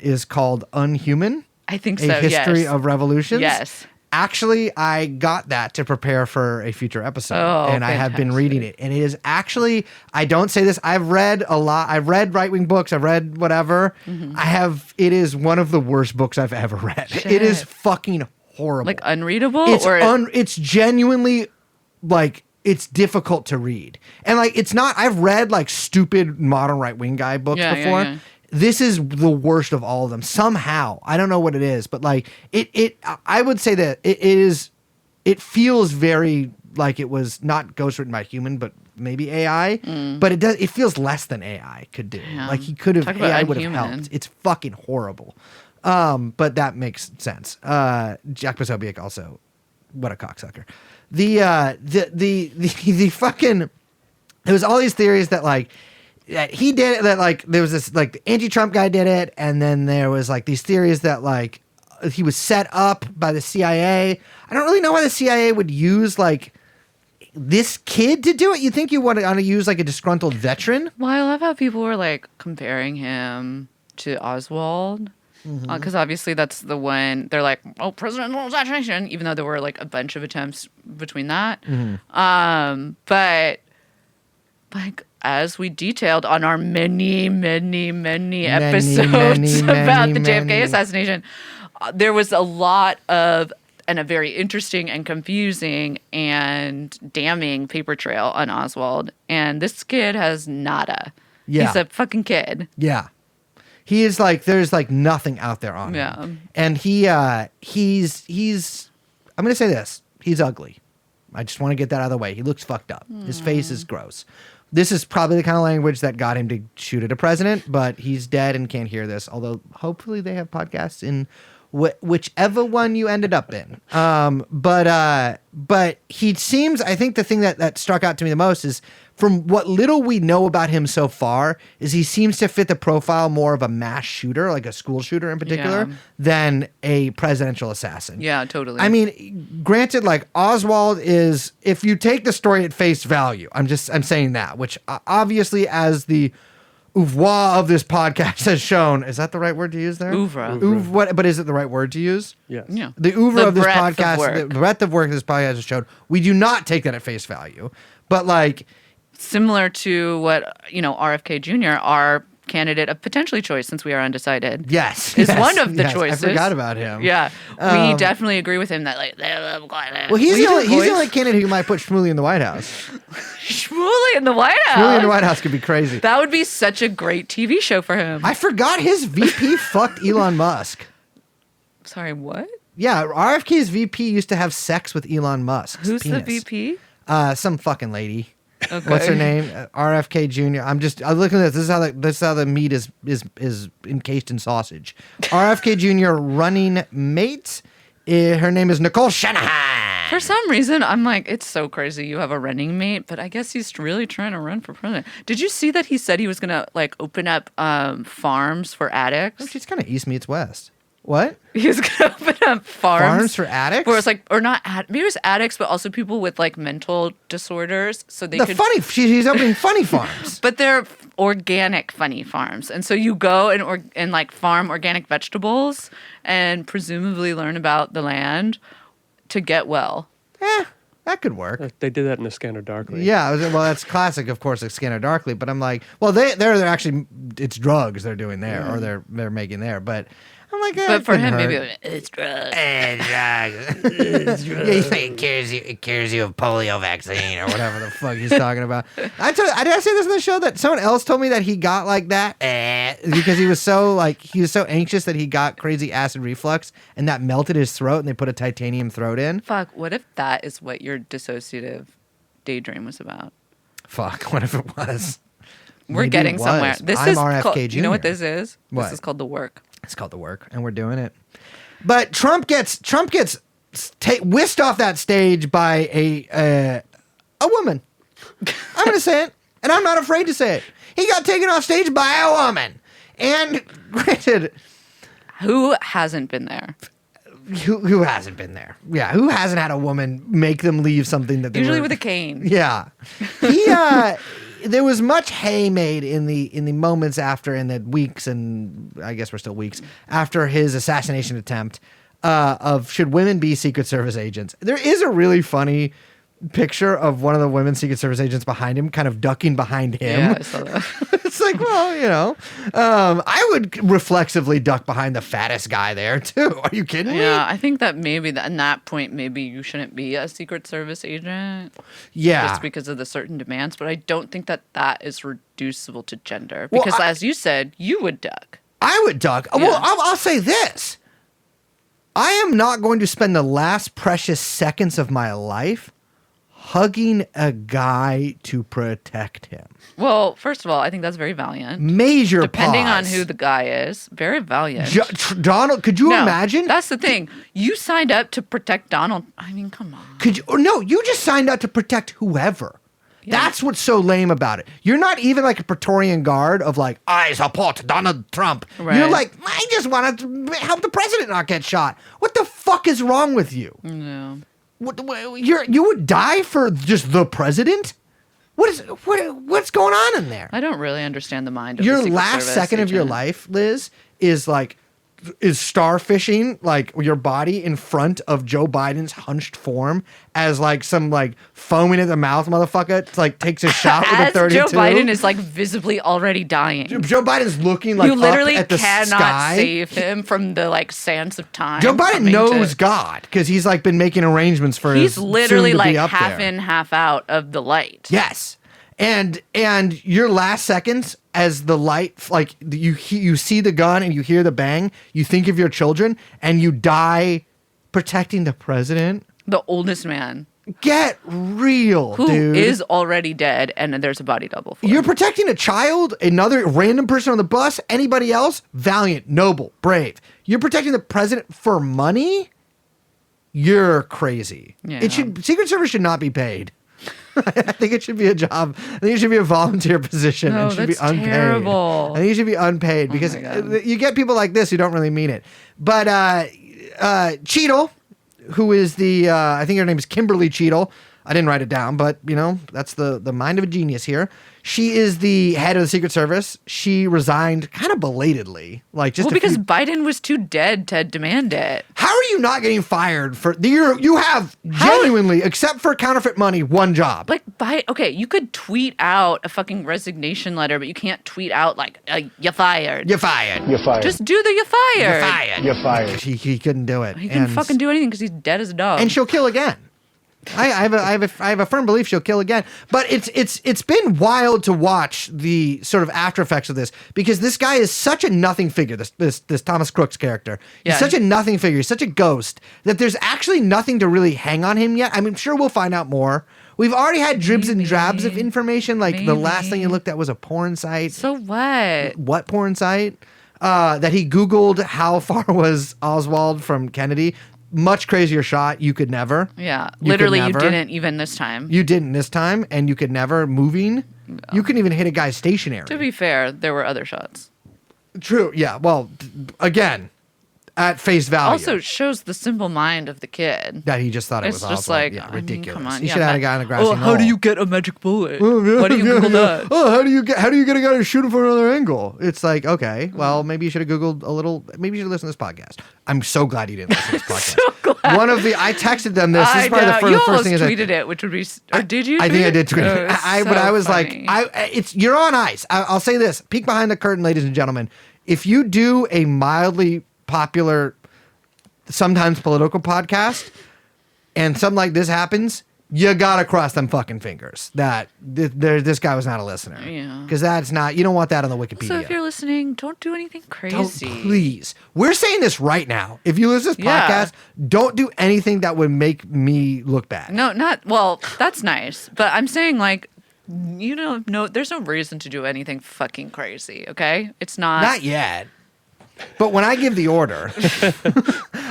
is called Unhuman. I think A so, History yes. of Revolutions. Yes. Actually, I got that to prepare for a future episode, Oh, and I have been fantastic. reading it. And it is actually, I don't say this, I've read a lot. I've read right-wing books. I've read whatever. It is one of the worst books I've ever read. It is Shit. fucking horrible. Like unreadable? It's or it's genuinely like it's difficult to read. And like it's not I've read like stupid modern right-wing guy books Yeah, before. yeah. This is the worst of all of them. Somehow, I don't know what it is, but like I would say that it feels very like it was not ghostwritten by a human, but maybe AI. But it feels less than AI could do. Yeah. Like he could have Talk about AI would have unhuman. helped. It's fucking horrible. But that makes sense. Jack Posobiec also, what a cocksucker. The fucking there was all these theories that like that he did it, that like there was this like the anti-Trump guy did it, and then there was like these theories that like he was set up by the CIA. I don't really know why the CIA would use like this kid to do it. You think you want to use like a disgruntled veteran? Well, I love how people were like comparing him to Oswald. Because obviously that's the one they're like, oh, presidential assassination, even though there were like a bunch of attempts between that. But like as we detailed on our many episodes about the JFK assassination, there was a lot of and a very interesting and confusing and damning paper trail on Oswald. And this kid has nada. Yeah. He's a fucking kid. Yeah. He is like, there's like nothing out there on him. And he's, I'm going to say this. He's ugly. I just want to get that out of the way. He looks fucked up. His face is gross. This is probably the kind of language that got him to shoot at a president, but he's dead and can't hear this. Although hopefully they have podcasts in whichever one you ended up in. But he seems, I think the thing that struck out to me the most is from what little we know about him so far is he seems to fit the profile more of a mass shooter, like a school shooter in particular, than a presidential assassin. Yeah, totally. I mean, granted, like Oswald is, if you take the story at face value, I'm saying that, which obviously as the oeuvre of this podcast has shown, is that the right word to use there? Oeuvre. What? But is it the right word to use? Yes. Yeah. The oeuvre The of this breadth of podcast, work. the breadth of work this podcast has shown, we do not take that at face value. But like, Similar to what, RFK Jr., our candidate of potentially choice, since we are undecided. yes, Is yes, one of the yes, choices. I forgot about him. Yeah. We definitely agree with him that, like, Well, he's the only candidate who might put Shmuley in the White House. Shmuley in the White House. Shmuley in the White House could be crazy. That would be such a great TV show for him. I forgot his VP fucked Elon Musk. Sorry, what? Yeah, RFK's VP used to have sex with Elon Musk. Who's the VP? Some fucking lady. Okay. What's her name? RFK Jr. I'm looking at this. This is how the meat is encased in sausage. RFK Jr. running mate. Her name is Nicole Shanahan. For some reason, I'm like, it's so crazy you have a running mate, but I guess he's really trying to run for president. Did you see that he said he was going to, like, open up farms for addicts? Oh, she's kind of East meets West. What? He was going to open up Farms for addicts? Where it's like, or not, maybe it was addicts, but also people with, like, mental disorders. So they could. She's opening funny farms. But they're organic funny farms. And so you go and like farm organic vegetables and presumably learn about the land to get well. That could work. They did that in A Scanner Darkly. Yeah, well, that's classic, of course, like Scanner Darkly. But I'm like, well, they're actually, it's drugs they're doing there, or they're making there. But I'm like, But for him, maybe it's drugs. Yeah, he's like, it cures you of polio vaccine or whatever the fuck he's talking about. Did I say this in the show that someone else told me that he got like that because he was so anxious that he got crazy acid reflux and that melted his throat and they put a titanium throat in. fuck, what if that is what your dissociative daydream was about? Fuck, what if it was? We're Maybe getting it was. somewhere. This I'm is RFK Jr. You know what this is? What? This is called The Work. It's called The Work, and we're doing it. But Trump gets whisked off that stage by a woman. I'm going to say it, and I'm not afraid to say it. He got taken off stage by a woman. And granted, Who hasn't been there? who hasn't been there? Yeah, who hasn't had a woman make them leave something that they Usually were, with a cane. Yeah. He there was much hay made in the moments after, in the weeks, and I guess we're still weeks after his assassination attempt of should women be Secret Service agents. There is a really funny picture of one of the women Secret Service agents behind him, kind of ducking behind him. Yeah, I saw that. It's like, well, I would reflexively duck behind the fattest guy there too. Are you kidding me? Yeah, I think that maybe at that point, maybe you shouldn't be a Secret Service agent. Yeah. Just because of the certain demands. But I don't think that is reducible to gender. Well, Because as you said, you would duck. I would duck. Yeah. Well, I'll say this. I am not going to spend the last precious seconds of my life hugging a guy to protect him. Well, first of all, I think that's very valiant. Major Depending pause. on who the guy is, very valiant. Donald, could you No, imagine? That's the thing. You signed up to protect Donald. I mean, come on. No, you just signed up to protect whoever. Yeah. That's what's so lame about it. You're not even like a Praetorian Guard of like, I support Donald Trump. Right. You're like, I just want to help the president not get shot. What the fuck is wrong with you? No. You would die for just the president? What's going on in there? I don't really understand the mind of Your the Secret last Service second of your agent. life, Liz, is like is starfishing like your body in front of Joe Biden's hunched form as like some like foaming at the mouth motherfucker like takes a shot with a 32. Joe Biden is like visibly already dying. Joe Biden's looking like you literally up at the cannot sky. save him from the like sands of time. Joe Biden knows God because he's like been making arrangements for he's his literally soon to be like up half there. in, half out of the light. Yes. And your last seconds as the light, like you see the gun and you hear the bang, you think of your children and you die protecting the president. The oldest man. Get real, Who dude. is already dead and there's a body double for You're him. protecting a child, another random person on the bus, anybody else, valiant, noble, brave. You're protecting the president for money? You're crazy. Yeah. Secret Service should not be paid. I think it should be a job. I think it should be a volunteer position No, and should be that's unpaid. terrible. I think it should be unpaid because my God. you get people like this who don't really mean it. But Cheadle, who is I think her name is Kimberly Cheadle. I didn't write it down, but that's the mind of a genius here. She is the head of the Secret Service. She resigned kind of belatedly, like just because Biden was too dead to demand it. How are you not getting fired for you have genuinely, except for counterfeit money, one job. Like, okay, you could tweet out a fucking resignation letter, but you can't tweet out like you're fired. You're fired. You're fired. Just do the you're fired. You're fired. You're fired. He couldn't do it. He can fucking do anything because he's dead as a dog. And she'll kill again. I have a firm belief she'll kill again. But it's been wild to watch the sort of after effects of this because this guy is such a nothing figure. This Thomas Crook's character. He's such a nothing figure. He's such a ghost that there's actually nothing to really hang on him yet. I'm sure we'll find out more. We've already had dribs and drabs of information. Like the last thing you looked at was a porn site. So what? What porn site? That he Googled how far was Oswald from Kennedy. Much crazier shot. You could never. Yeah. You Literally, could you never. didn't even this time. You didn't this time, and you could never moving. No. You couldn't even hit a guy stationary. To be fair, there were other shots. True. Yeah. Well, again, at face value. Also shows the simple mind of the kid. That he just thought it was It's just Oswald. like, yeah, I mean, ridiculous. come on. He should have had a guy on the grassy knoll. How do you get a magic bullet? Oh, yeah, Why do you Google that? Oh, how do you get a guy to shoot him from another angle? It's like, okay, well, maybe you should have Googled a little. Maybe you should listen to this podcast. I'm so glad you didn't listen to this podcast. So glad. I texted them this. This is probably you the first almost thing I said. tweeted it, which would be. Or did you? I think I did tweet it. But I was funny. like, you're on ice. I'll say this: peek behind the curtain, ladies and gentlemen. If you do a mildly popular, sometimes political podcast, and something like this happens, you gotta cross them fucking fingers that this guy was not a listener. Yeah. Because that's not. You don't want that on the Wikipedia. So if you're listening, don't do anything crazy. Please. We're saying this right now. If you listen to this podcast, don't do anything that would make me look bad. No, that's nice. But I'm saying like, there's no reason to do anything fucking crazy, okay? It's not. Not yet. But when I give the order,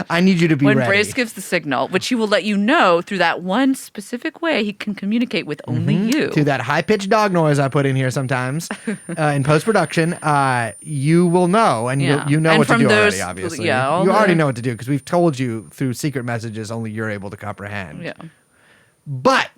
I need you to be when ready. Brace gives the signal, which he will let you know through that one specific way he can communicate with only you. To that high-pitched dog noise I put in here sometimes in post-production, you will know, and you know And what to from do those- already, obviously. yeah, you all already the- know what to do because we've told you through secret messages only you're able to comprehend. Yeah. But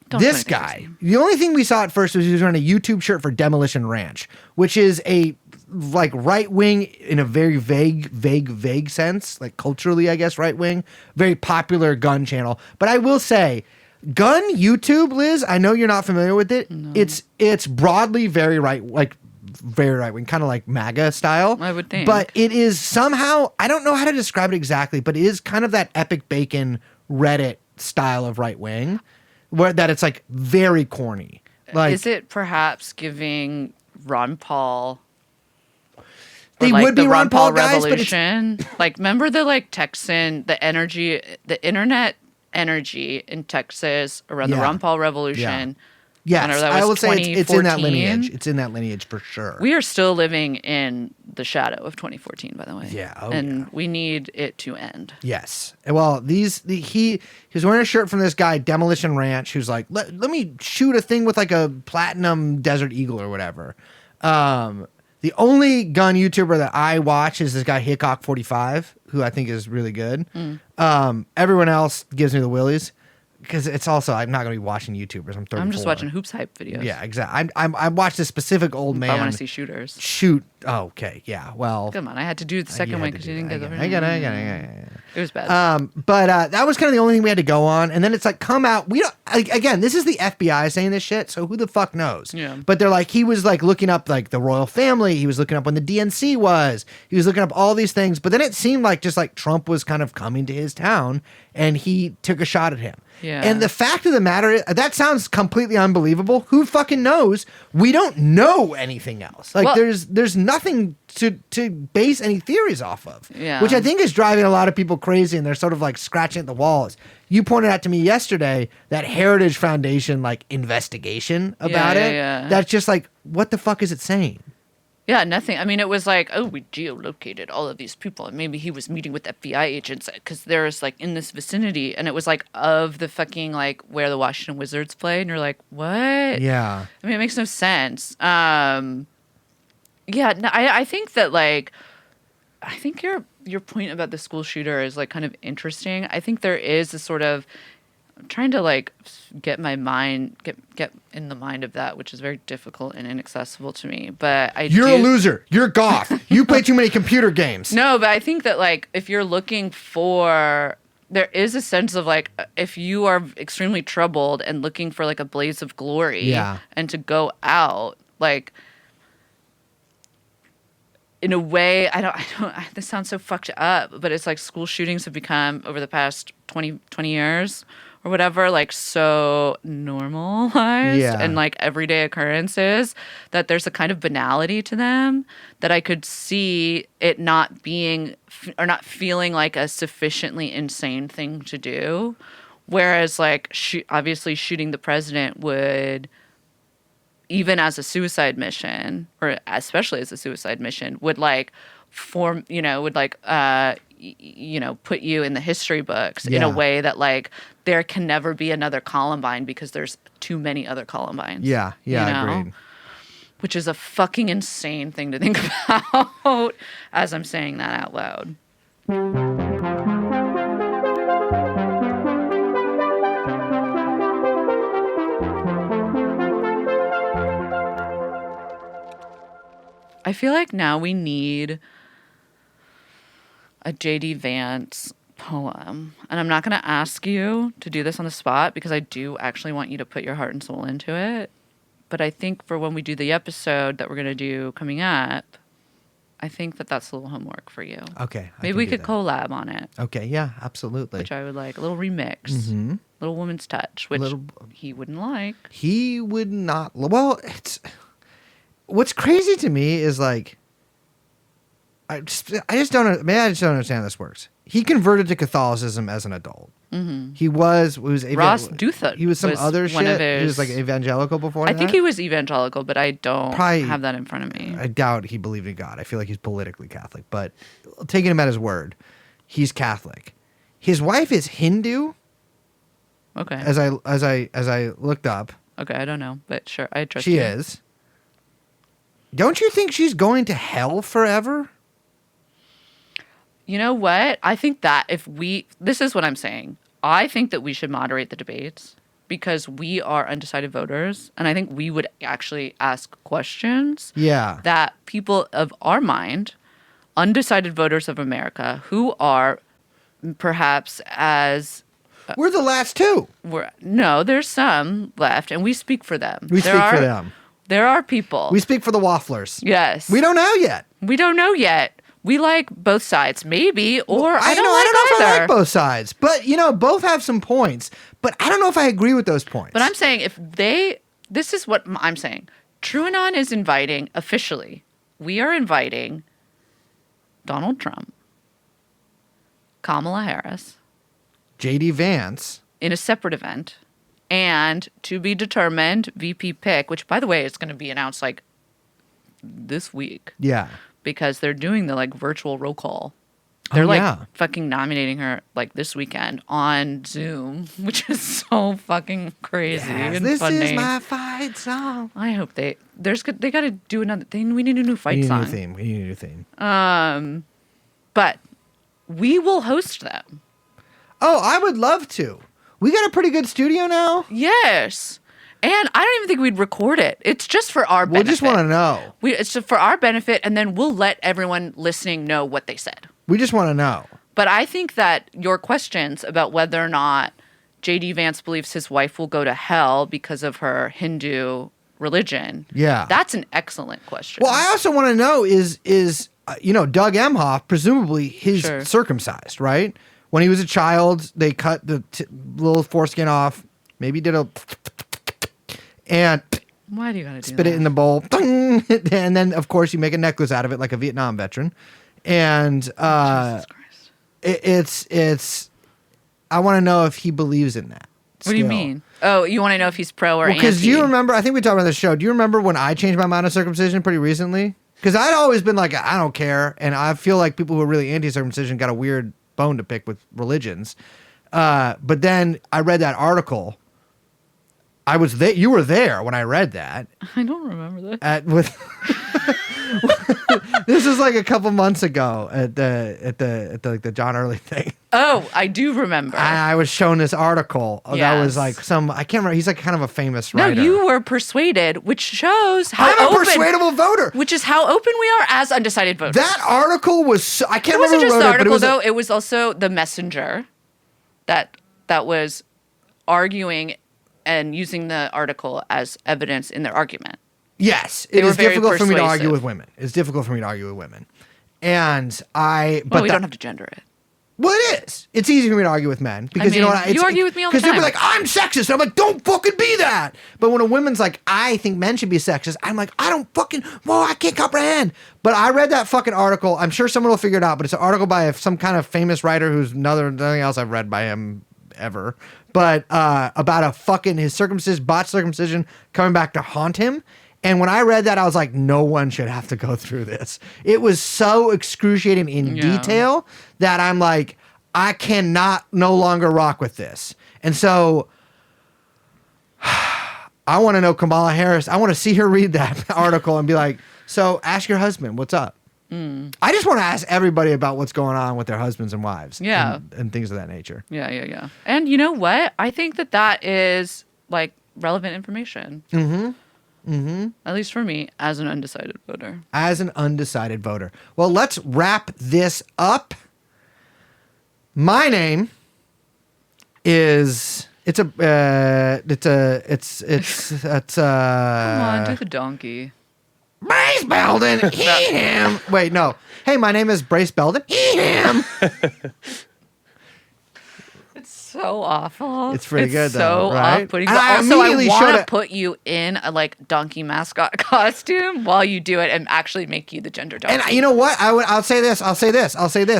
Don't do this anything guy, crazy. the only thing we saw at first was he was wearing a YouTube shirt for Demolition Ranch, which is a like right wing in a very vague sense, like culturally, I guess, right wing, very popular gun channel. But I will say, gun YouTube, Liz, I know you're not familiar with it. No. It's broadly very right wing, kind of like MAGA style. I would think. But it is somehow, I don't know how to describe it exactly, but it is kind of that Epic Bacon Reddit style of right wing, where that it's like very corny. Like, is it perhaps giving Ron Paul? They would be Ron Paul guys, but revolution. Like, remember the the internet energy in Texas around the Ron Paul revolution. Yeah. Yes, I will say it's in that 2014. lineage. It's in that lineage for sure. We are still living in the shadow of 2014, by the way. Yeah, we need it to end. Yes. Well, he was wearing a shirt from this guy Demolition Ranch, who's like, let me shoot a thing with like a platinum Desert Eagle or whatever. The only gun YouTuber that I watch is this guy Hickok 45, who I think is really good. Everyone else gives me the willies. because it's also I'm not going to be watching YouTubers. I'm 34. I'm just watching hoops hype videos. Yeah, exactly. I watched a specific old man. I want to see shooters. Shoot. Oh, okay. Yeah. Well. Come on, I had to do the second one because you didn't get the. I get it. It was bad. But that was kind of the only thing we had to go on. And then it's like, come out. We don't. Again, this is the FBI saying this shit, so who the fuck knows? Yeah. But they're like, he was like looking up like the royal family. He was looking up when the DNC was. He was looking up all these things. But then it seemed like just like Trump was kind of coming to his town, and he took a shot at him. Yeah. And the fact of the matter is, that sounds completely unbelievable. Who fucking knows? We don't know anything else. Like, Well- there's nothing to base any theories off of. Yeah. Which I think is driving a lot of people crazy, and they're sort of like scratching at the walls. You pointed out to me yesterday that Heritage Foundation like investigation about it. Yeah. That's just like, what the fuck is it saying? Yeah, nothing. I mean, it was like, oh, we geolocated all of these people, and maybe he was meeting with FBI agents because there's like in this vicinity, and it was like of the fucking like where the Washington Wizards play, and you're like, what? Yeah. I mean, it makes no sense. Yeah, no, I think that like, I think your point about the school shooter is like kind of interesting. I think there is a sort of, I'm trying to like get my mind get in the mind of that, which is very difficult and inaccessible to me. But You're a loser. You're goth. You play too many computer games. No, but I think that like if you're looking for, there is a sense of like if you are extremely troubled and looking for like a blaze of glory, Yeah. and to go out like. In a way, I don't, this sounds so fucked up, but it's like school shootings have become, over the past 20 years or whatever, like so normalized and like everyday occurrences that there's a kind of banality to them that I could see it not being, or not feeling like a sufficiently insane thing to do. Whereas like, obviously shooting the president would, even as a suicide mission, or especially as a suicide mission, would like form, would like, put you in the history books in a way that like there can never be another Columbine because there's too many other Columbines. Yeah, agreed. Which is a fucking insane thing to think about as I'm saying that out loud. I feel like now we need a J.D. Vance poem. And I'm not going to ask you to do this on the spot because I do actually want you to put your heart and soul into it. But I think for when we do the episode that we're going to do coming up, I think that that's a little homework for you. Okay. Maybe we could collab on it. Okay, yeah, absolutely. Which I would like. A little remix. Little woman's touch, which he wouldn't like. He would not. Well, what's crazy to me is like, I just don't understand how this works. He converted to Catholicism as an adult. Mm-hmm. He was Ross Douthat. He was some other shit. He was like evangelical before. I think he was evangelical, but I don't Probably have that in front of me. I doubt he believed in God. I feel like he's politically Catholic, but taking him at his word, he's Catholic. His wife is Hindu. Okay. As I looked up. Okay, I don't know, but sure, I trust you. She you. is. Don't you think she's going to hell forever? You know what? I think that this is what I'm saying. I think that we should moderate the debates because we are undecided voters. And I think we would actually ask questions that people of our mind, undecided voters of America, who are perhaps as... we're the last two. No, there's some left, and we speak for them. We speak for them. There are people. We speak for the wafflers. Yes. We don't know yet. We don't know yet. We like both sides, maybe, or I don't know if I like both sides. But, both have some points. But I don't know if I agree with those points. But I'm saying this is what I'm saying. TrueAnon is inviting, officially, we are inviting Donald Trump, Kamala Harris, J.D. Vance, in a separate event, and to be determined VP pick, which, by the way, is going to be announced like this week. Yeah. Because they're doing the like virtual roll call. They're fucking nominating her like this weekend on Zoom, which is so fucking crazy. Yes, and this funny. is my fight song. I hope they got to do another thing. We need a new fight song. We need a new theme. But we will host them. Oh, I would love to. We got a pretty good studio now. Yes. And I don't even think we'd record it. It's just for our benefit. We just want to know. It's just for our benefit, and then we'll let everyone listening know what they said. We just want to know. But I think that your questions about whether or not J.D. Vance believes his wife will go to hell because of her Hindu religion, that's an excellent question. Well, I also want to know is Doug Emhoff, presumably he's circumcised, right? When he was a child, they cut the little foreskin off, maybe did a... and why do you gotta do spit it in the bowl, and then of course you make a necklace out of it like a Vietnam veteran, and Jesus Christ. it's I want to know if he believes in that. What do you mean? Oh, you want to know if he's pro or anti? Because do you remember? I think we talked about this show. Do you remember when I changed my mind on circumcision pretty recently? Because I'd always been like, I don't care, and I feel like people who are really anti-circumcision got a weird bone to pick with religions. But then I read that article. I was there. You were there when I read that. I don't remember that. This was like a couple months ago at the John Early thing. Oh, I do remember. I was shown this article that was like I can't remember. He's like kind of a famous writer. No, you were persuaded, which shows how I'm a persuadable voter. Which is how open we are as undecided voters. That article was. I can't remember. It wasn't just who wrote the article, it, though. It was also the messenger that was arguing and using the article as evidence in their argument. Yes, it is difficult for me to argue with women. It's difficult for me to argue with women. And but we don't have to gender it. Well, it is. It's easy for me to argue with men because you know what? You argue with me all the time. Because they'll be like, I'm sexist. And I'm like, don't fucking be that. But when a woman's like, I think men should be sexist, I'm like, I can't comprehend. But I read that fucking article. I'm sure someone will figure it out. But it's an article by some kind of famous writer who's nothing else I've read by him ever. But about his botched circumcision coming back to haunt him. And when I read that, I was like, no one should have to go through this. It was so excruciating in detail that I'm like, I cannot no longer rock with this. And so I want to know Kamala Harris. I want to see her read that article and be like, so ask your husband, what's up? I just want to ask everybody about what's going on with their husbands and wives. And things of that nature. Yeah. And you know what? I think that is like relevant information. At least for me, as an undecided voter. Well, let's wrap this up. My name is Come on, do the donkey. Brace Belden, he him. Wait, no. Hey, my name is Brace Belden, he him. So awful. It's pretty good though, so right? off-putting. But also, I want to put you in a donkey mascot costume while you do it, and actually make you the gender donkey. And you know what? I'll say this.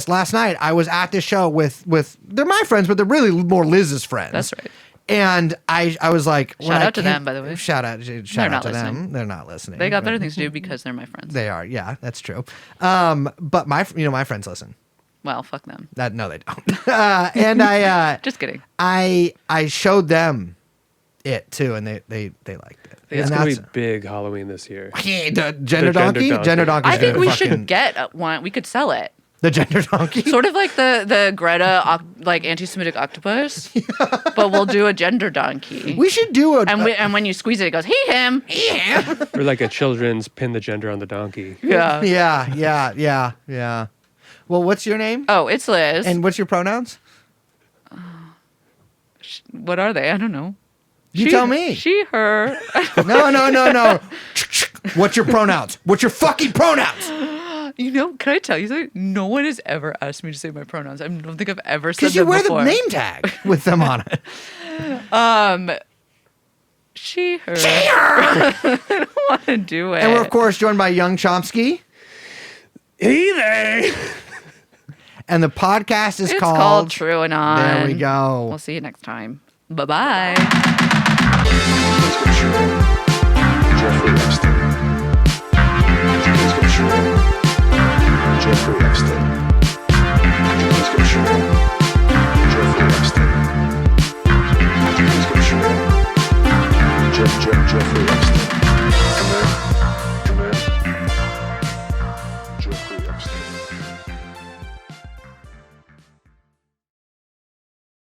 Last night I was at this show with they're my friends, but they're really more Liz's friends. That's right. And I was like, shout out to them, by the way. Shout out to them. They're not listening. They got better things to do because they're my friends. They are. Yeah, that's true. But my friends listen. Well, fuck them. No, they don't. And I just kidding. I showed them it too, and they liked it. It's gonna be big Halloween this year. The gender donkey. I think we should get one. We could sell it. The gender donkey, sort of like the Greta anti-Semitic octopus, but we'll do a gender donkey. We should do and when you squeeze it, it goes he him. Or like a children's pin the gender on the donkey. Yeah. Well, what's your name? Oh, it's Liz. And what's your pronouns? What are they? I don't know. You tell me. She, her. No. What's your pronouns? What's your fucking pronouns? You know, can I tell you something? No one has ever asked me to say my pronouns. I don't think I've ever said them before. Because you before. wear the name tag with them on it. She, her. I don't want to do it. And we're, of course, joined by Young Chomsky. Hey there. And the podcast is it's called TrueAnon. There we go. We'll see you next time. Bye-bye. Jeffrey Epstein.